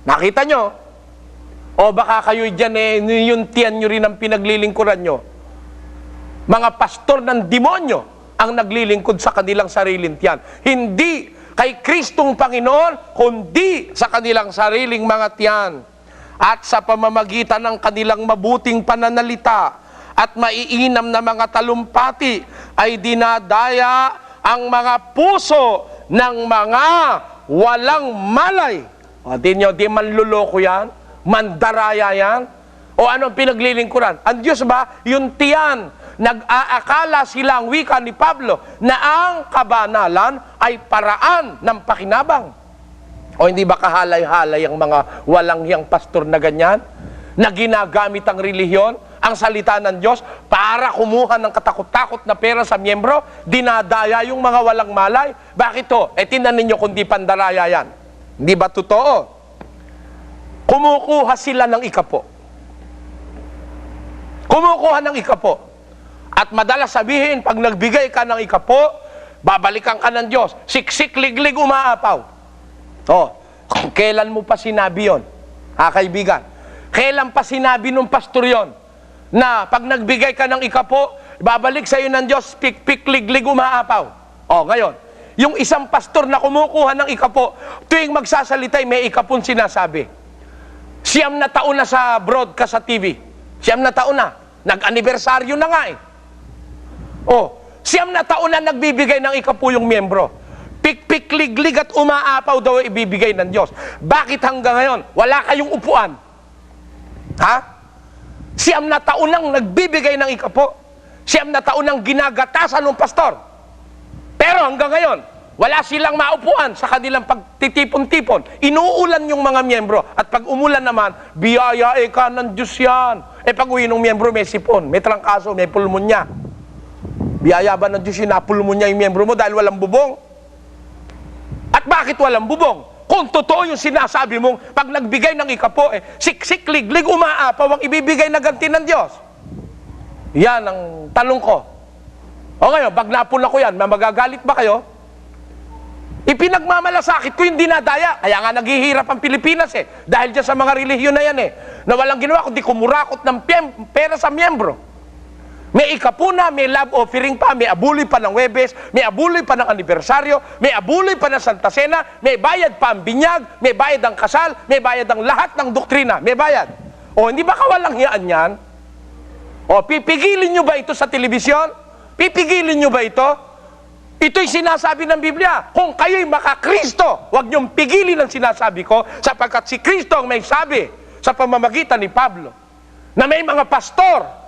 Nakita nyo? O baka kayo dyan yung tiyan nyo rin ang pinaglilingkuran nyo. Mga pastor ng demonyo ang naglilingkod sa kanilang sariling tiyan. Hindi kay Kristong Panginoon, kundi sa kanilang sariling mga tiyan. At sa pamamagitan ng kanilang mabuting pananalita at maiinam na mga talumpati ay dinadaya ang mga puso ng mga walang malay. O, di manluloko yan? Mandaraya yan? O anong pinaglilingkuran? Ang Diyos ba? Yung tiyan. Nag-aakala silang wika ni Pablo na ang kabanalan ay paraan ng pakinabang. O hindi ba kahalay-halay ang mga walang hiyang pastor na ganyan? Na ginagamit ang relihiyon, ang salita ng Diyos, para kumuha ng katakot-takot na pera sa miyembro, dinadaya yung mga walang malay. Bakit to? Tingnan ninyo kung di pandaraya yan. Hindi ba totoo? Kumukuha sila ng ikapo. Kumukuha ng ikapo. At madalas sabihin, pag nagbigay ka ng ikapo, babalikan ka ng Diyos. Siksik, liglig, umaapaw. Oh, kailan mo pa sinabi yon? Ha, kaibigan? Kailan pa sinabi nung pastor yon? Na pag nagbigay ka ng ikapo, babalik sa iyo ng Diyos, pik-pik, liglig, umaapaw. Oh, ngayon, yung isang pastor na kumukuha ng ikapo, tuwing magsasalitay, may ikapon sinasabi. 9 na taon na sa broadcast sa TV. Siyam na taon na. Nag-anibersaryo na nga eh. Siyam na taon na nagbibigay ng ikapulong miyembro. Pikpik, liglig at umaapaw daw ibibigay ng Diyos. Bakit hanggang ngayon? Wala kayong upuan. Ha? Siyam na taon nang nagbibigay ng ikapo. Siyam na taon nang ginagatasan ng pastor. Pero hanggang ngayon, wala silang maupuan sa kanilang pagtitipon-tipon. Inuulan yung mga miyembro. At pag umulan naman, biyaya ka ng Diyos yan. Pag uwi ng miyembro, may sipon, may trangkaso, may pulmonya. Biyaya ba ng Diyos yun, napulmonya yung miyembro mo dahil walang bubong? At bakit walang bubong? Kung totoo yung sinasabi mong, pag nagbigay ng ikapo, siksik, liglig, umaapaw ang ibibigay na ganti ng Diyos. Yan ang tanong ko. O ngayon, pag napuna ko yan, magagalit ba kayo? Ipinagmamalasakit ko yung dinadaya. Kaya nga naghihirap ang Pilipinas Dahil dyan sa mga relihiyon na yan na walang ginawa kundi kumurakot ng pera sa miyembro. May ikapuna, may love offering pa, may abuloy pa ng Webes, may abuloy pa ng anibersaryo, may abuloy pa ng Santa Cena, may bayad pa ang binyag, may bayad ang kasal, may bayad ang lahat ng doktrina, may bayad. Hindi ba kawalang hiyaan yan? Pipigilin nyo ba ito sa telebisyon? Pipigilin nyo ba ito? Ito'y sinasabi ng Biblia. Kung kayo'y makakristo, huwag niyong pigilin ang sinasabi ko, sapagkat si Kristo ang may sabi sa pamamagitan ni Pablo, na may mga pastor,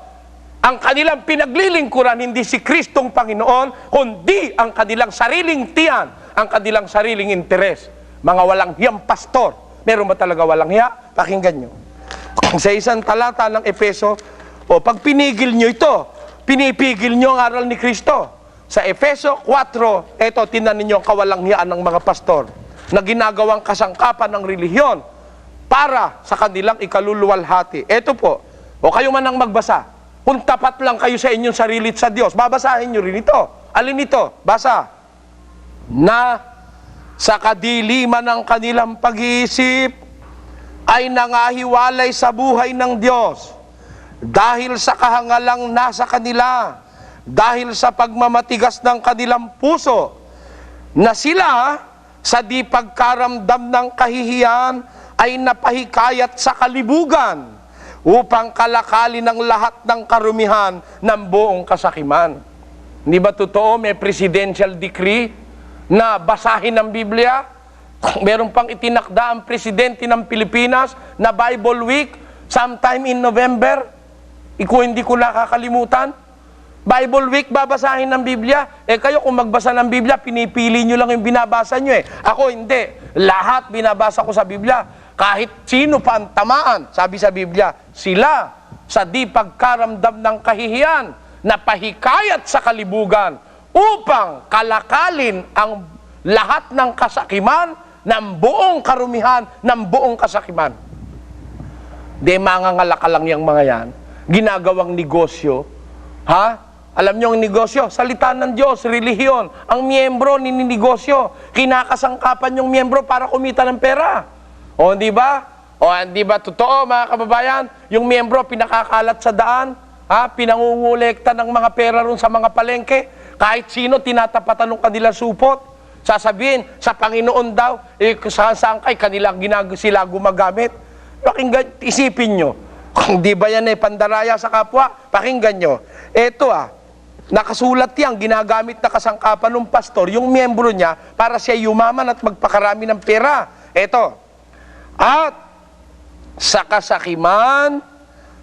ang kanilang pinaglilingkuran, hindi si Kristong Panginoon, kundi ang kanilang sariling tiyan, ang kanilang sariling interes. Mga walang hiyang pastor. Meron ba talaga walang hiya? Pakinggan nyo. Sa isang talata ng Efeso, pag pinigil nyo ito, pinipigil nyo ang aral ni Kristo. Sa Efeso 4, eto, tinan ninyo ang kawalanghiyaan ng mga pastor na ginagawang kasangkapan ng relihiyon para sa kanilang ikaluluwalhati. Eto po, kayo man ang magbasa. Kung tapat lang kayo sa inyong sarili at sa Diyos, babasahin nyo rin ito. Alin ito? Basa. Na sa kadiliman ng kanilang pag-iisip ay nangahiwalay sa buhay ng Diyos dahil sa kahangalang nasa kanila, dahil sa pagmamatigas ng kanilang puso, na sila sa di pagkaramdam ng kahihiyan ay napahikayat sa kalibugan upang kalakalin ang lahat ng karumihan ng buong kasakiman. Hindi ba totoo may presidential decree na basahin ng Biblia? Meron pang itinakda ang presidente ng Pilipinas na Bible Week sometime in November. Hindi ko nakakalimutan. Bible Week, babasahin ng Biblia. Kayo kung magbasa ng Biblia, pinipili nyo lang yung binabasa nyo Ako hindi. Lahat binabasa ko sa Biblia. Kahit sino pa ang tamaan, sabi sa Biblia, sila sa di pagkaramdam ng kahihiyan, na pahikayat sa kalibugan, upang kalakalin ang lahat ng kasakiman, ng buong karumihan, ng buong kasakiman. Mangangalaka lang yung mga yan. Ginagawang negosyo. Alam niyo ang negosyo? Salita ng Diyos, relihiyon. Ang miyembro nininegosyo. Kinakasangkapan yung miyembro para kumita ng pera. Di ba? Di ba totoo, mga kababayan? Yung miyembro pinakakalat sa daan, pinangungulekta ng mga pera ron sa mga palengke. Kahit sino tinatapatan ng kanilang supot. Sasabihin, sa Panginoon daw, saan kay kanilang sila gumagamit. Pakinggan, isipin nyo. Kung di ba yan pandaraya sa kapwa, pakinggan nyo. Eto nakasulat yan, ginagamit na kasangkapan ng pastor, yung miyembro niya, para siya yumaman at magpakarami ng pera. Eto, at sa kasakiman,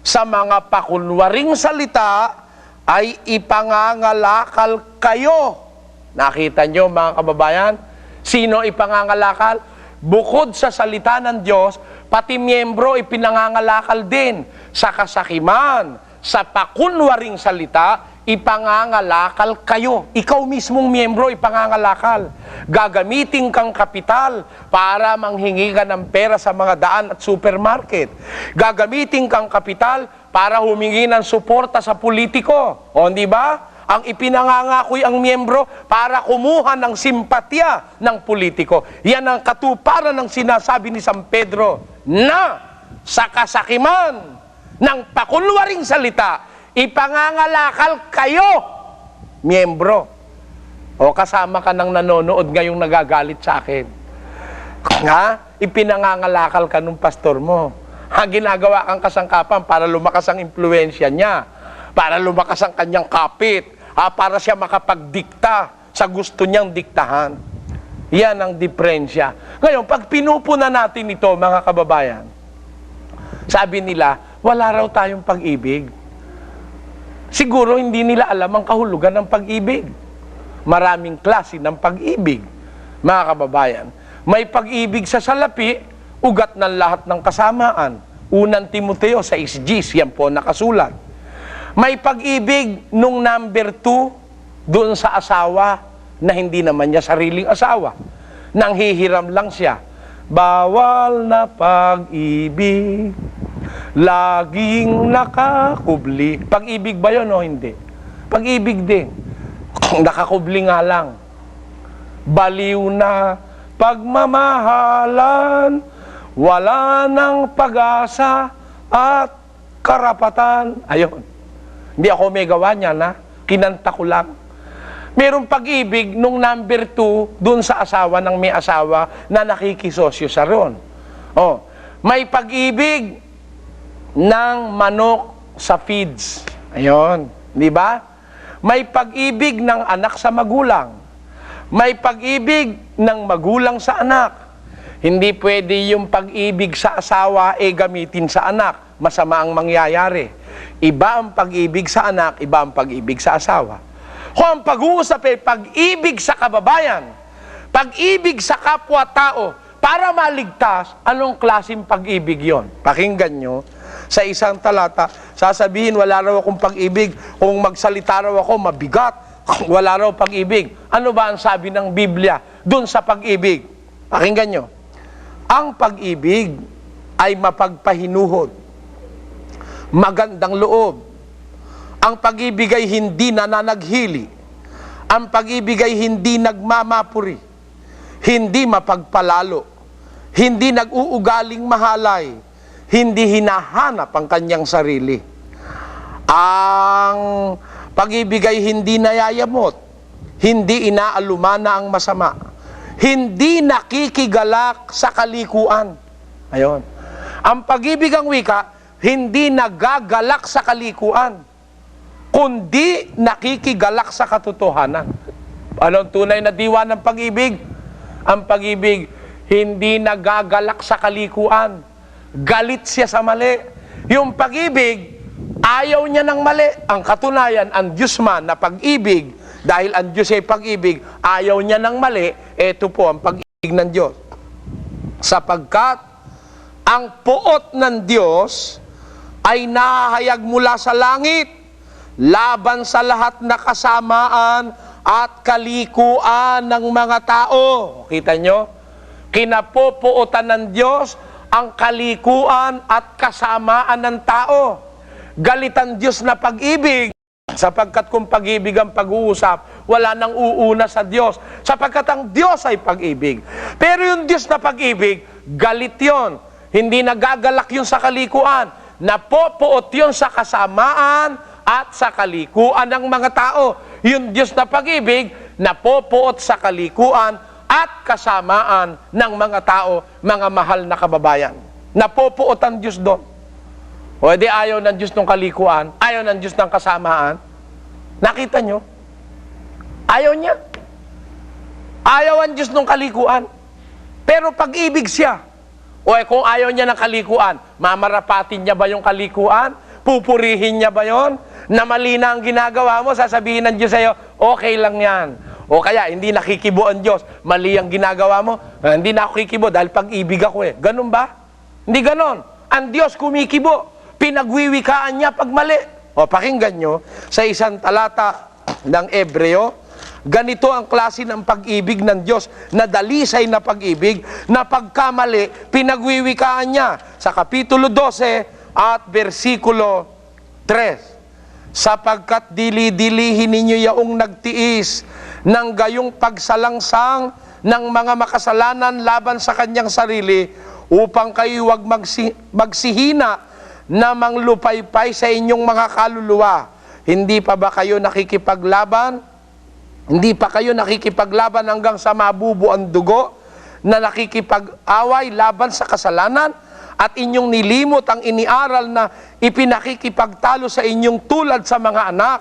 sa mga pakunwaring salita, ay ipangangalakal kayo. Nakita nyo, mga kababayan? Sino ipangangalakal? Bukod sa salita ng Diyos, pati miyembro ipinangangalakal din. Sa kasakiman, sa pakunwaring salita, ipangangalakal kayo. Ikaw mismong miyembro ipangangalakal. Gagamitin kang kapital para manghingi ka ng pera sa mga daan at supermarket. Gagamitin kang kapital para humingi ng suporta sa politiko. Di ba? Ang ipinangangakoy ang miyembro para kumuha ng simpatya ng politiko. Yan ang katuparan ng sinasabi ni San Pedro na sa kasakiman ng pakunwaring salita, ipangangalakal kayo, miyembro. Kasama ka ng nanonood ngayong nagagalit sa akin. Ipinangangalakal ka ng pastor mo. ginagawa kang kasangkapan para lumakas ang impluensya niya, para lumakas ang kanyang kapit, para siya makapagdikta sa gusto niyang diktahan. Yan ang diferensya. Ngayon, pag pinupuna natin ito, mga kababayan, sabi nila, wala raw tayong pag-ibig. Siguro hindi nila alam ang kahulugan ng pag-ibig. Maraming klase ng pag-ibig, mga kababayan. May pag-ibig sa salapi, ugat ng lahat ng kasamaan. Unang Timoteo 6:10, yan po nakasulat. May pag-ibig nung number 2, doon sa asawa, na hindi naman niya sariling asawa. Nanghihiram lang siya. Bawal na pag-ibig, laging nakakubli. Pag-ibig ba yun o hindi? Pag-ibig din. Nakakubli nga lang. Baliw na pagmamahalan, wala nang pag-asa at karapatan. Ayun. Hindi ako may gawa niya na. Kinanta ko lang. Merong pag-ibig nung number 2 dun sa asawa ng may asawa na nakikisosyo sa ron. Oh, may pag-ibig ng manok sa feeds. Ayun, di ba? May pag-ibig ng anak sa magulang. May pag-ibig ng magulang sa anak. Hindi pwede yung pag-ibig sa asawa gamitin sa anak. Masama ang mangyayari. Iba ang pag-ibig sa anak, iba ang pag-ibig sa asawa. Kung ang pag-uusap ay pag-ibig sa kababayan, pag-ibig sa kapwa-tao, para maligtas, anong klaseng pag-ibig yon? Pakinggan nyo, sa isang talata, sasabihin, wala raw akong pag-ibig, kung magsalita raw ako, mabigat, wala raw pag-ibig. Ano ba ang sabi ng Biblia dun sa pag-ibig? Pakinggan nyo, ang pag-ibig ay mapagpahinuhod, magandang loob. Ang pag-ibig ay hindi nananaghili. Ang pag-ibig ay hindi nagmamapuri. Hindi mapagpalalo. Hindi nag-uugaling mahalay. Hindi hinahanap ang kanyang sarili. Ang pag-ibig ay hindi nayayamot. Hindi inaalumana ang masama. Hindi nakikigalak sa kalikuan. Ayon. Ang pag-ibig ang wika, hindi nagagalak sa kalikuan, kundi nakikigalak sa katotohanan. Anong tunay na diwa ng pag-ibig? Ang pag-ibig, hindi nagagalak sa kalikuan. Galit siya sa mali. Yung pag-ibig, ayaw niya ng mali. Ang katunayan, ang Diyos man na pag-ibig, dahil ang Diyos ay pag-ibig, ayaw niya ng mali, ito po ang pag-ibig ng Diyos. Sapagkat, ang puot ng Diyos ay nahahayag mula sa langit, laban sa lahat na kasamaan at kalikuan ng mga tao. Kita nyo? Kinapupuotan ng Diyos ang kalikuan at kasamaan ng tao. Galit ang Diyos na pag-ibig, sapagkat kung pag-ibig ang pag-uusap, wala nang uuna sa Diyos, sapagkat ang Diyos ay pag-ibig. Pero yung Diyos na pag-ibig, galit yon. Hindi nagagalak yun sa kalikuan. Napupuot yun sa kasamaan at sa kalikuan ng mga tao. Yung Diyos na pag-ibig, napupuot sa kalikuan at kasamaan ng mga tao, mga mahal na kababayan. Napupuot ang Diyos doon. O di ayaw ng Diyos ng kalikuan, ayaw ng Diyos ng kasamaan. Nakita nyo? Ayaw niya. Ayaw ang Diyos ng kalikuan. Pero pag-ibig siya. O kung ayaw niya ng kalikuan, mamarapatin niya ba yung kalikuan? Pupurihin niya ba yon? Na mali na ang ginagawa mo, sasabihin ng Diyos sa'yo, okay lang yan. O kaya, hindi nakikibo ang Diyos, mali ang ginagawa mo, hindi na ako kikibo dahil pag-ibig ako eh. Ganun ba? Hindi ganon. Ang Diyos kumikibo, pinagwiwikaan niya pag mali. O pakinggan nyo, sa isang talata ng Ebreo, ganito ang klase ng pag-ibig ng Diyos, na dalisay na pag-ibig, na pagkamali, pinagwiwikaan niya. Sa Kapitulo 12 at versikulo 3. Sapagkat dili-dilihin ninyo yaong nagtiis ng gayong pagsalangsang ng mga makasalanan laban sa kanyang sarili, upang kayo huwag magsihina na manglupaypay sa inyong mga kaluluwa. Hindi pa ba kayo nakikipaglaban? Hindi pa kayo nakikipaglaban hanggang sa mabubo ang dugo, na nakikipag-away laban sa kasalanan? at inyong nilimot ang iniaral na ipinakikipagtalo sa inyong tulad sa mga anak.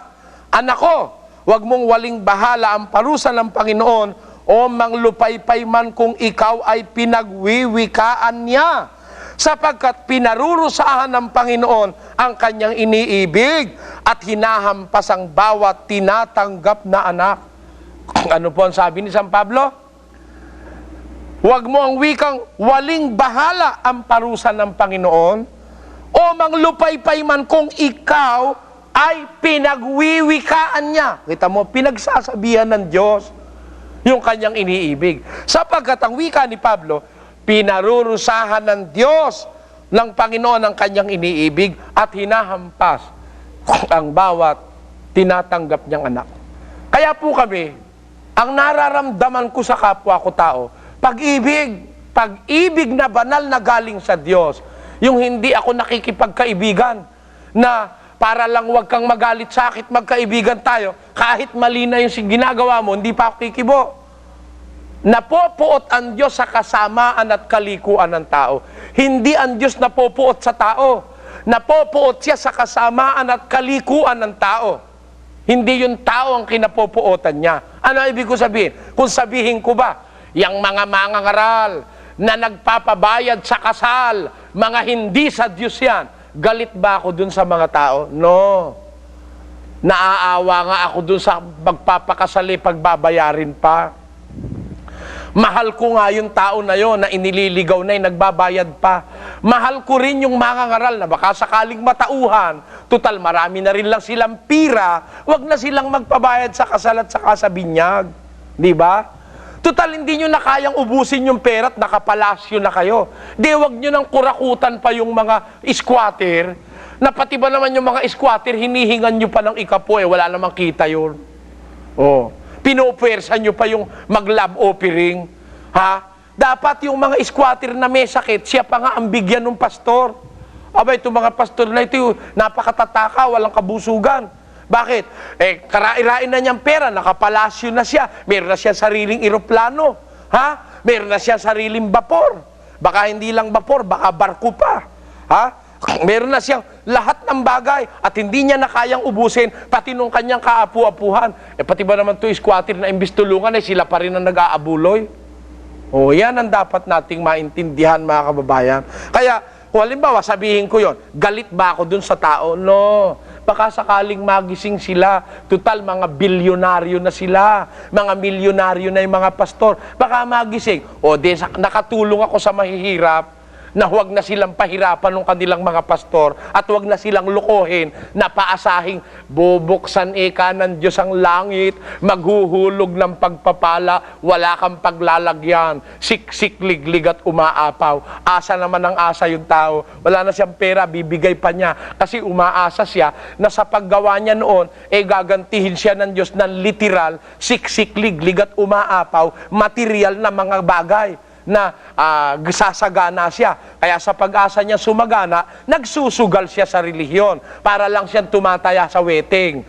Anak ko, huwag mong waling bahala ang parusa ng Panginoon o manglupaypay man kung ikaw ay pinagwiwikaan niya, sapagkat pinarurusahan ng Panginoon ang kanyang iniibig at hinahampas ang bawat tinatanggap na anak. Ano po ang sabi ni San Pablo? Huwag mo ang wikang waling bahala ang parusa ng Panginoon o manglupaypay man kung ikaw ay pinagwiwikaan niya. Kita mo, pinagsasabihan ng Diyos yung kanyang iniibig. Sapagkat ang wika ni Pablo, pinarurusahan ng Diyos ng Panginoon ang kanyang iniibig at hinahampas ang bawat tinatanggap niyang anak. Kaya po kami, ang nararamdaman ko sa kapwa ko tao, pag-ibig na banal na galing sa Diyos, yung hindi ako nakikipagkaibigan, na para lang wag kang magalit sa akin, magkaibigan tayo, kahit mali na yung ginagawa mo, hindi pa ako kikibo. Napopuot ang Diyos sa kasamaan at kalikuan ng tao. Hindi ang Diyos napopuot sa tao. Napopuot siya sa kasamaan at kalikuan ng tao. Hindi yung tao ang kinapopuotan niya. Ano ibig ko sabihin? Kung sabihin ko ba, yang mga mangangaral na nagpapabayad sa kasal, mga hindi sa Diyos yan, galit ba ako dun sa mga tao? No. Naaawa nga ako dun sa magpapakasali, pagbabayarin pa. Mahal ko nga yung tao na yon na inililigaw na yung nagbabayad pa. Mahal ko rin yung mangangaral na baka sakaling matauhan, tutal marami na rin lang silang pira, wag na silang magpabayad sa kasal at saka sa binyag. Di ba? Total, hindi nyo na kayang ubusin yung pera at nakapalasyo na kayo. Di, wag nyo nang kurakutan pa yung mga squatter, na pati ba naman yung mga squatter, hinihingan nyo pa ng ikapo wala namang kita yun. Oh. Pinopwersa nyo pa yung mag-love offering. Ha? Dapat yung mga squatter na may sakit, siya pa nga ang bigyan ng pastor. Aba, itong mga pastor na ito, napakatataka, walang kabusugan. Bakit? Karai-rain na niyang pera, nakapalasyo na siya, meron na siya sariling eroplano, ha? Meron na siya sariling vapor. Baka hindi lang vapor, baka barko pa. Ha? Meron na siyang lahat ng bagay at hindi niya na kayang ubusin, pati nung kanyang kaapu-apuhan. Pati ba naman ito squatter na imbis tulungan, sila pa rin ang nag-aabuloy? O, yan ang dapat nating maintindihan, mga kababayan. Kaya, kung halimbawa, sabihin ko yon, galit ba ako dun sa tao? No. Baka sakaling magising sila, total mga bilyonaryo na sila, mga milyonaryo na yung mga pastor, baka magising, nakatulong ako sa mahihirap, na huwag na silang pahirapan ng kanilang mga pastor at huwag na silang lukohin na paasahing bubuksan ng Diyos ang langit, maghuhulog ng pagpapala, wala kang paglalagyan, siksik, liglig at umaapaw. Asa naman ang asa yung tao. Wala na siyang pera, bibigay pa niya kasi umaasa siya na sa paggawa niya noon, gagantihin siya ng Diyos ng literal, siksik, liglig at umaapaw, material na mga bagay na sasagana siya. Kaya sa pag-asa niya sumagana, nagsusugal siya sa relihiyon para lang siyang tumataya sa wedding.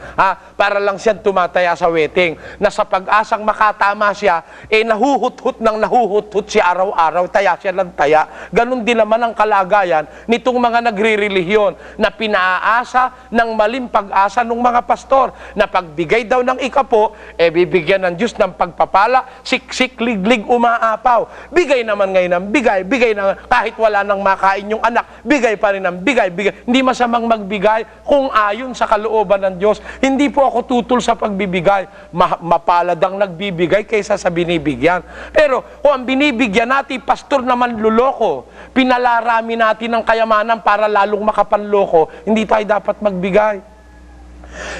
Para lang siyang tumataya sa wedding. Na sa pag-asang makatama siya, nahuhut-hut siya araw-araw, taya siya ng taya. Ganon din naman ang kalagayan nitong mga nagre-relihiyon na pinaasa ng maling pag-asa ng mga pastor na pagbigay daw ng ikapo, bibigyan ng Diyos ng pagpapala, siksik, liglig, umaapaw. Bigay naman ngayon ng bigay na kahit wala nang makain yung anak, bigay pa rin ng bigay. Hindi masamang magbigay kung ayon sa kalooban ng Diyos. Hindi po ako tutol sa pagbibigay. Mapalad ang nagbibigay kaysa sa binibigyan. Pero kung ang binibigyan natin, pastor naman luloko, pinalarami natin ng kayamanan para lalong makapanloko, hindi tayo dapat magbigay.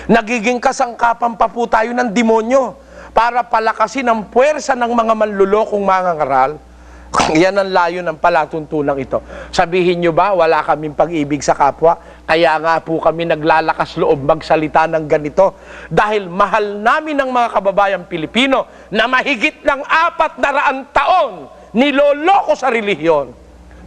Nagiging kasangkapan pa po tayo ng demonyo para palakasin ang puwersa ng mga manlulokong mangangaral. Yan ang layo ng palatuntunang ito. Sabihin nyo ba, wala kaming pag-ibig sa kapwa? Kaya nga po kami naglalakas loob magsalita ng ganito. Dahil mahal namin ng mga kababayang Pilipino na mahigit ng 400 taon niloloko sa relihiyon.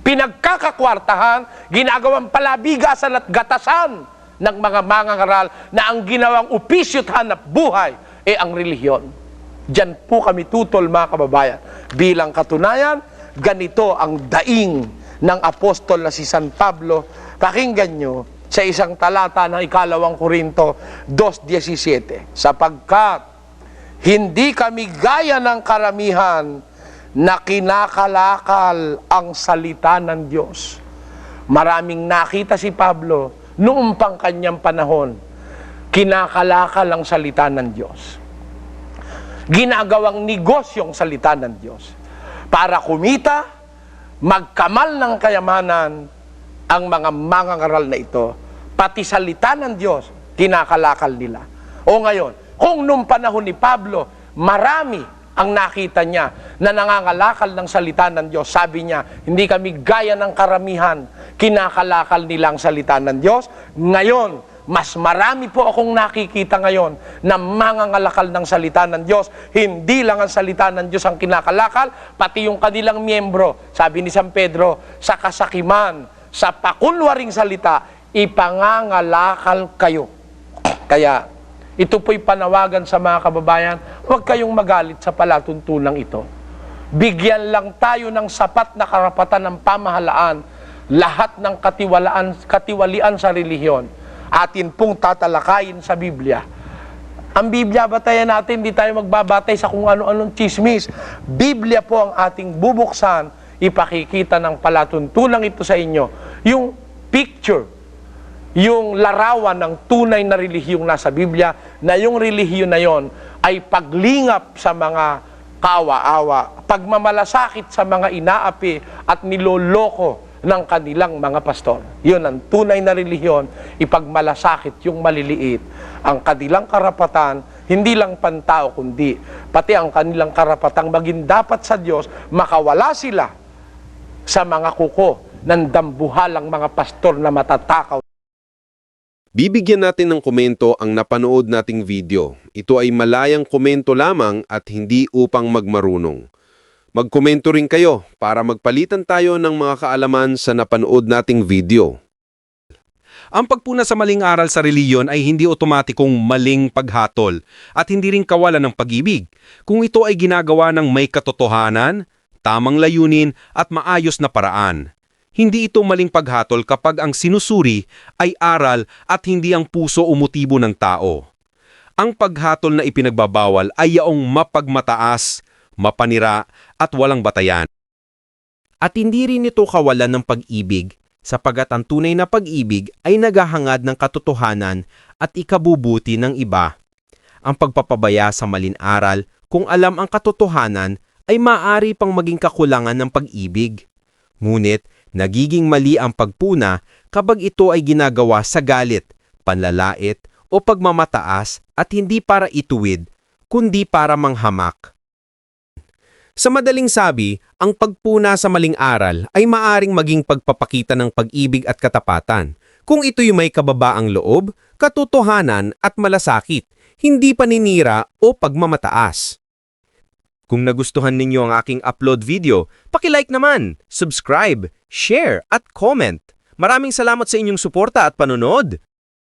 Pinagkakakwartahan, ginagawang palabigasan at gatasan ng mga mangangaral na ang ginawang opisyo at hanap buhay ang relihiyon. Diyan po kami tutol, mga kababayan. Bilang katunayan, ganito ang daing ng apostol na si San Pablo. Pakinggan nyo sa isang talata ng 2 Korinto 2:17. Sapagkat hindi kami gaya ng karamihan na kinakalakal ang salita ng Diyos. Maraming nakita si Pablo noong pang kanyang panahon, kinakalakal ang salita ng Diyos. Ginagawang negosyong salita ng Diyos. Para kumita, magkamal ng kayamanan ang mga mangangaral na ito. Pati salita ng Diyos, kinakalakal nila. O ngayon, kung nung panahon ni Pablo, marami ang nakita niya na nangangalakal ng salita ng Diyos. Sabi niya, hindi kami gaya ng karamihan, kinakalakal nila ang salita ng Diyos. Ngayon, mas marami po akong nakikita ngayon na mangangalakal ng salita ng Diyos. Hindi lang ang salita ng Diyos ang kinakalakal, pati yung kanilang miyembro. Sabi ni San Pedro, sa kasakiman, sa pakunwaring salita, ipangangalakal kayo. Kaya, ito po'y panawagan sa mga kababayan, huwag kayong magalit sa palatuntunang ito. Bigyan lang tayo ng sapat na karapatan ng pamahalaan, lahat ng katiwalian sa relihiyon, atin pong tatalakayin sa Biblia. Ang Biblia, batayan natin, hindi tayo magbabatay sa kung ano-anong chismis. Biblia po ang ating bubuksan, ipakikita ng palatuntunang ito sa inyo, yung picture, yung larawan ng tunay na relihiyong nasa Biblia, na yung relihiyon na yon ay paglingap sa mga kawa-awa, pagmamalasakit sa mga inaapi at niloloko ng kanilang mga pastor. Yun ang tunay na relihiyon, ipagmalasakit yung maliliit. Ang kanilang karapatan, hindi lang pantao kundi pati ang kanilang karapatang maging dapat sa Diyos, makawala sila sa mga kuko ng dambuhalang mga pastor na matatakaw.
Bibigyan natin ng komento ang napanood nating video. Ito ay malayang komento lamang at hindi upang magmarunong. Magkomento rin kayo para magpalitan tayo ng mga kaalaman sa napanood nating video. Ang pagpuna sa maling aral sa reliyon ay hindi otomatikong maling paghatol at hindi rin kawalan ng pag-ibig kung ito ay ginagawa ng may katotohanan, tamang layunin at maayos na paraan. Hindi ito maling paghatol kapag ang sinusuri ay aral at hindi ang puso o motibo ng tao. Ang paghatol na ipinagbabawal ay yaong mapagmataas, mapanira at walang batayan. At hindi rin ito kawalan ng pag-ibig sapagat ang tunay na pag-ibig ay naghahangad ng katotohanan at ikabubuti ng iba. Ang pagpapabaya sa maling aral kung alam ang katotohanan ay maaari pang maging kakulangan ng pag-ibig. Ngunit nagiging mali ang pagpuna kapag ito ay ginagawa sa galit, panlalait o pagmamataas at hindi para ituwid, kundi para manghamak. Sa madaling sabi, ang pagpuna sa maling aral ay maaring maging pagpapakita ng pag-ibig at katapatan kung ito'y may kababaang loob, katotohanan at malasakit, hindi paninira o pagmamataas. Kung nagustuhan ninyo ang aking upload video, paki-like naman, subscribe, share at comment. Maraming salamat sa inyong suporta at panonood.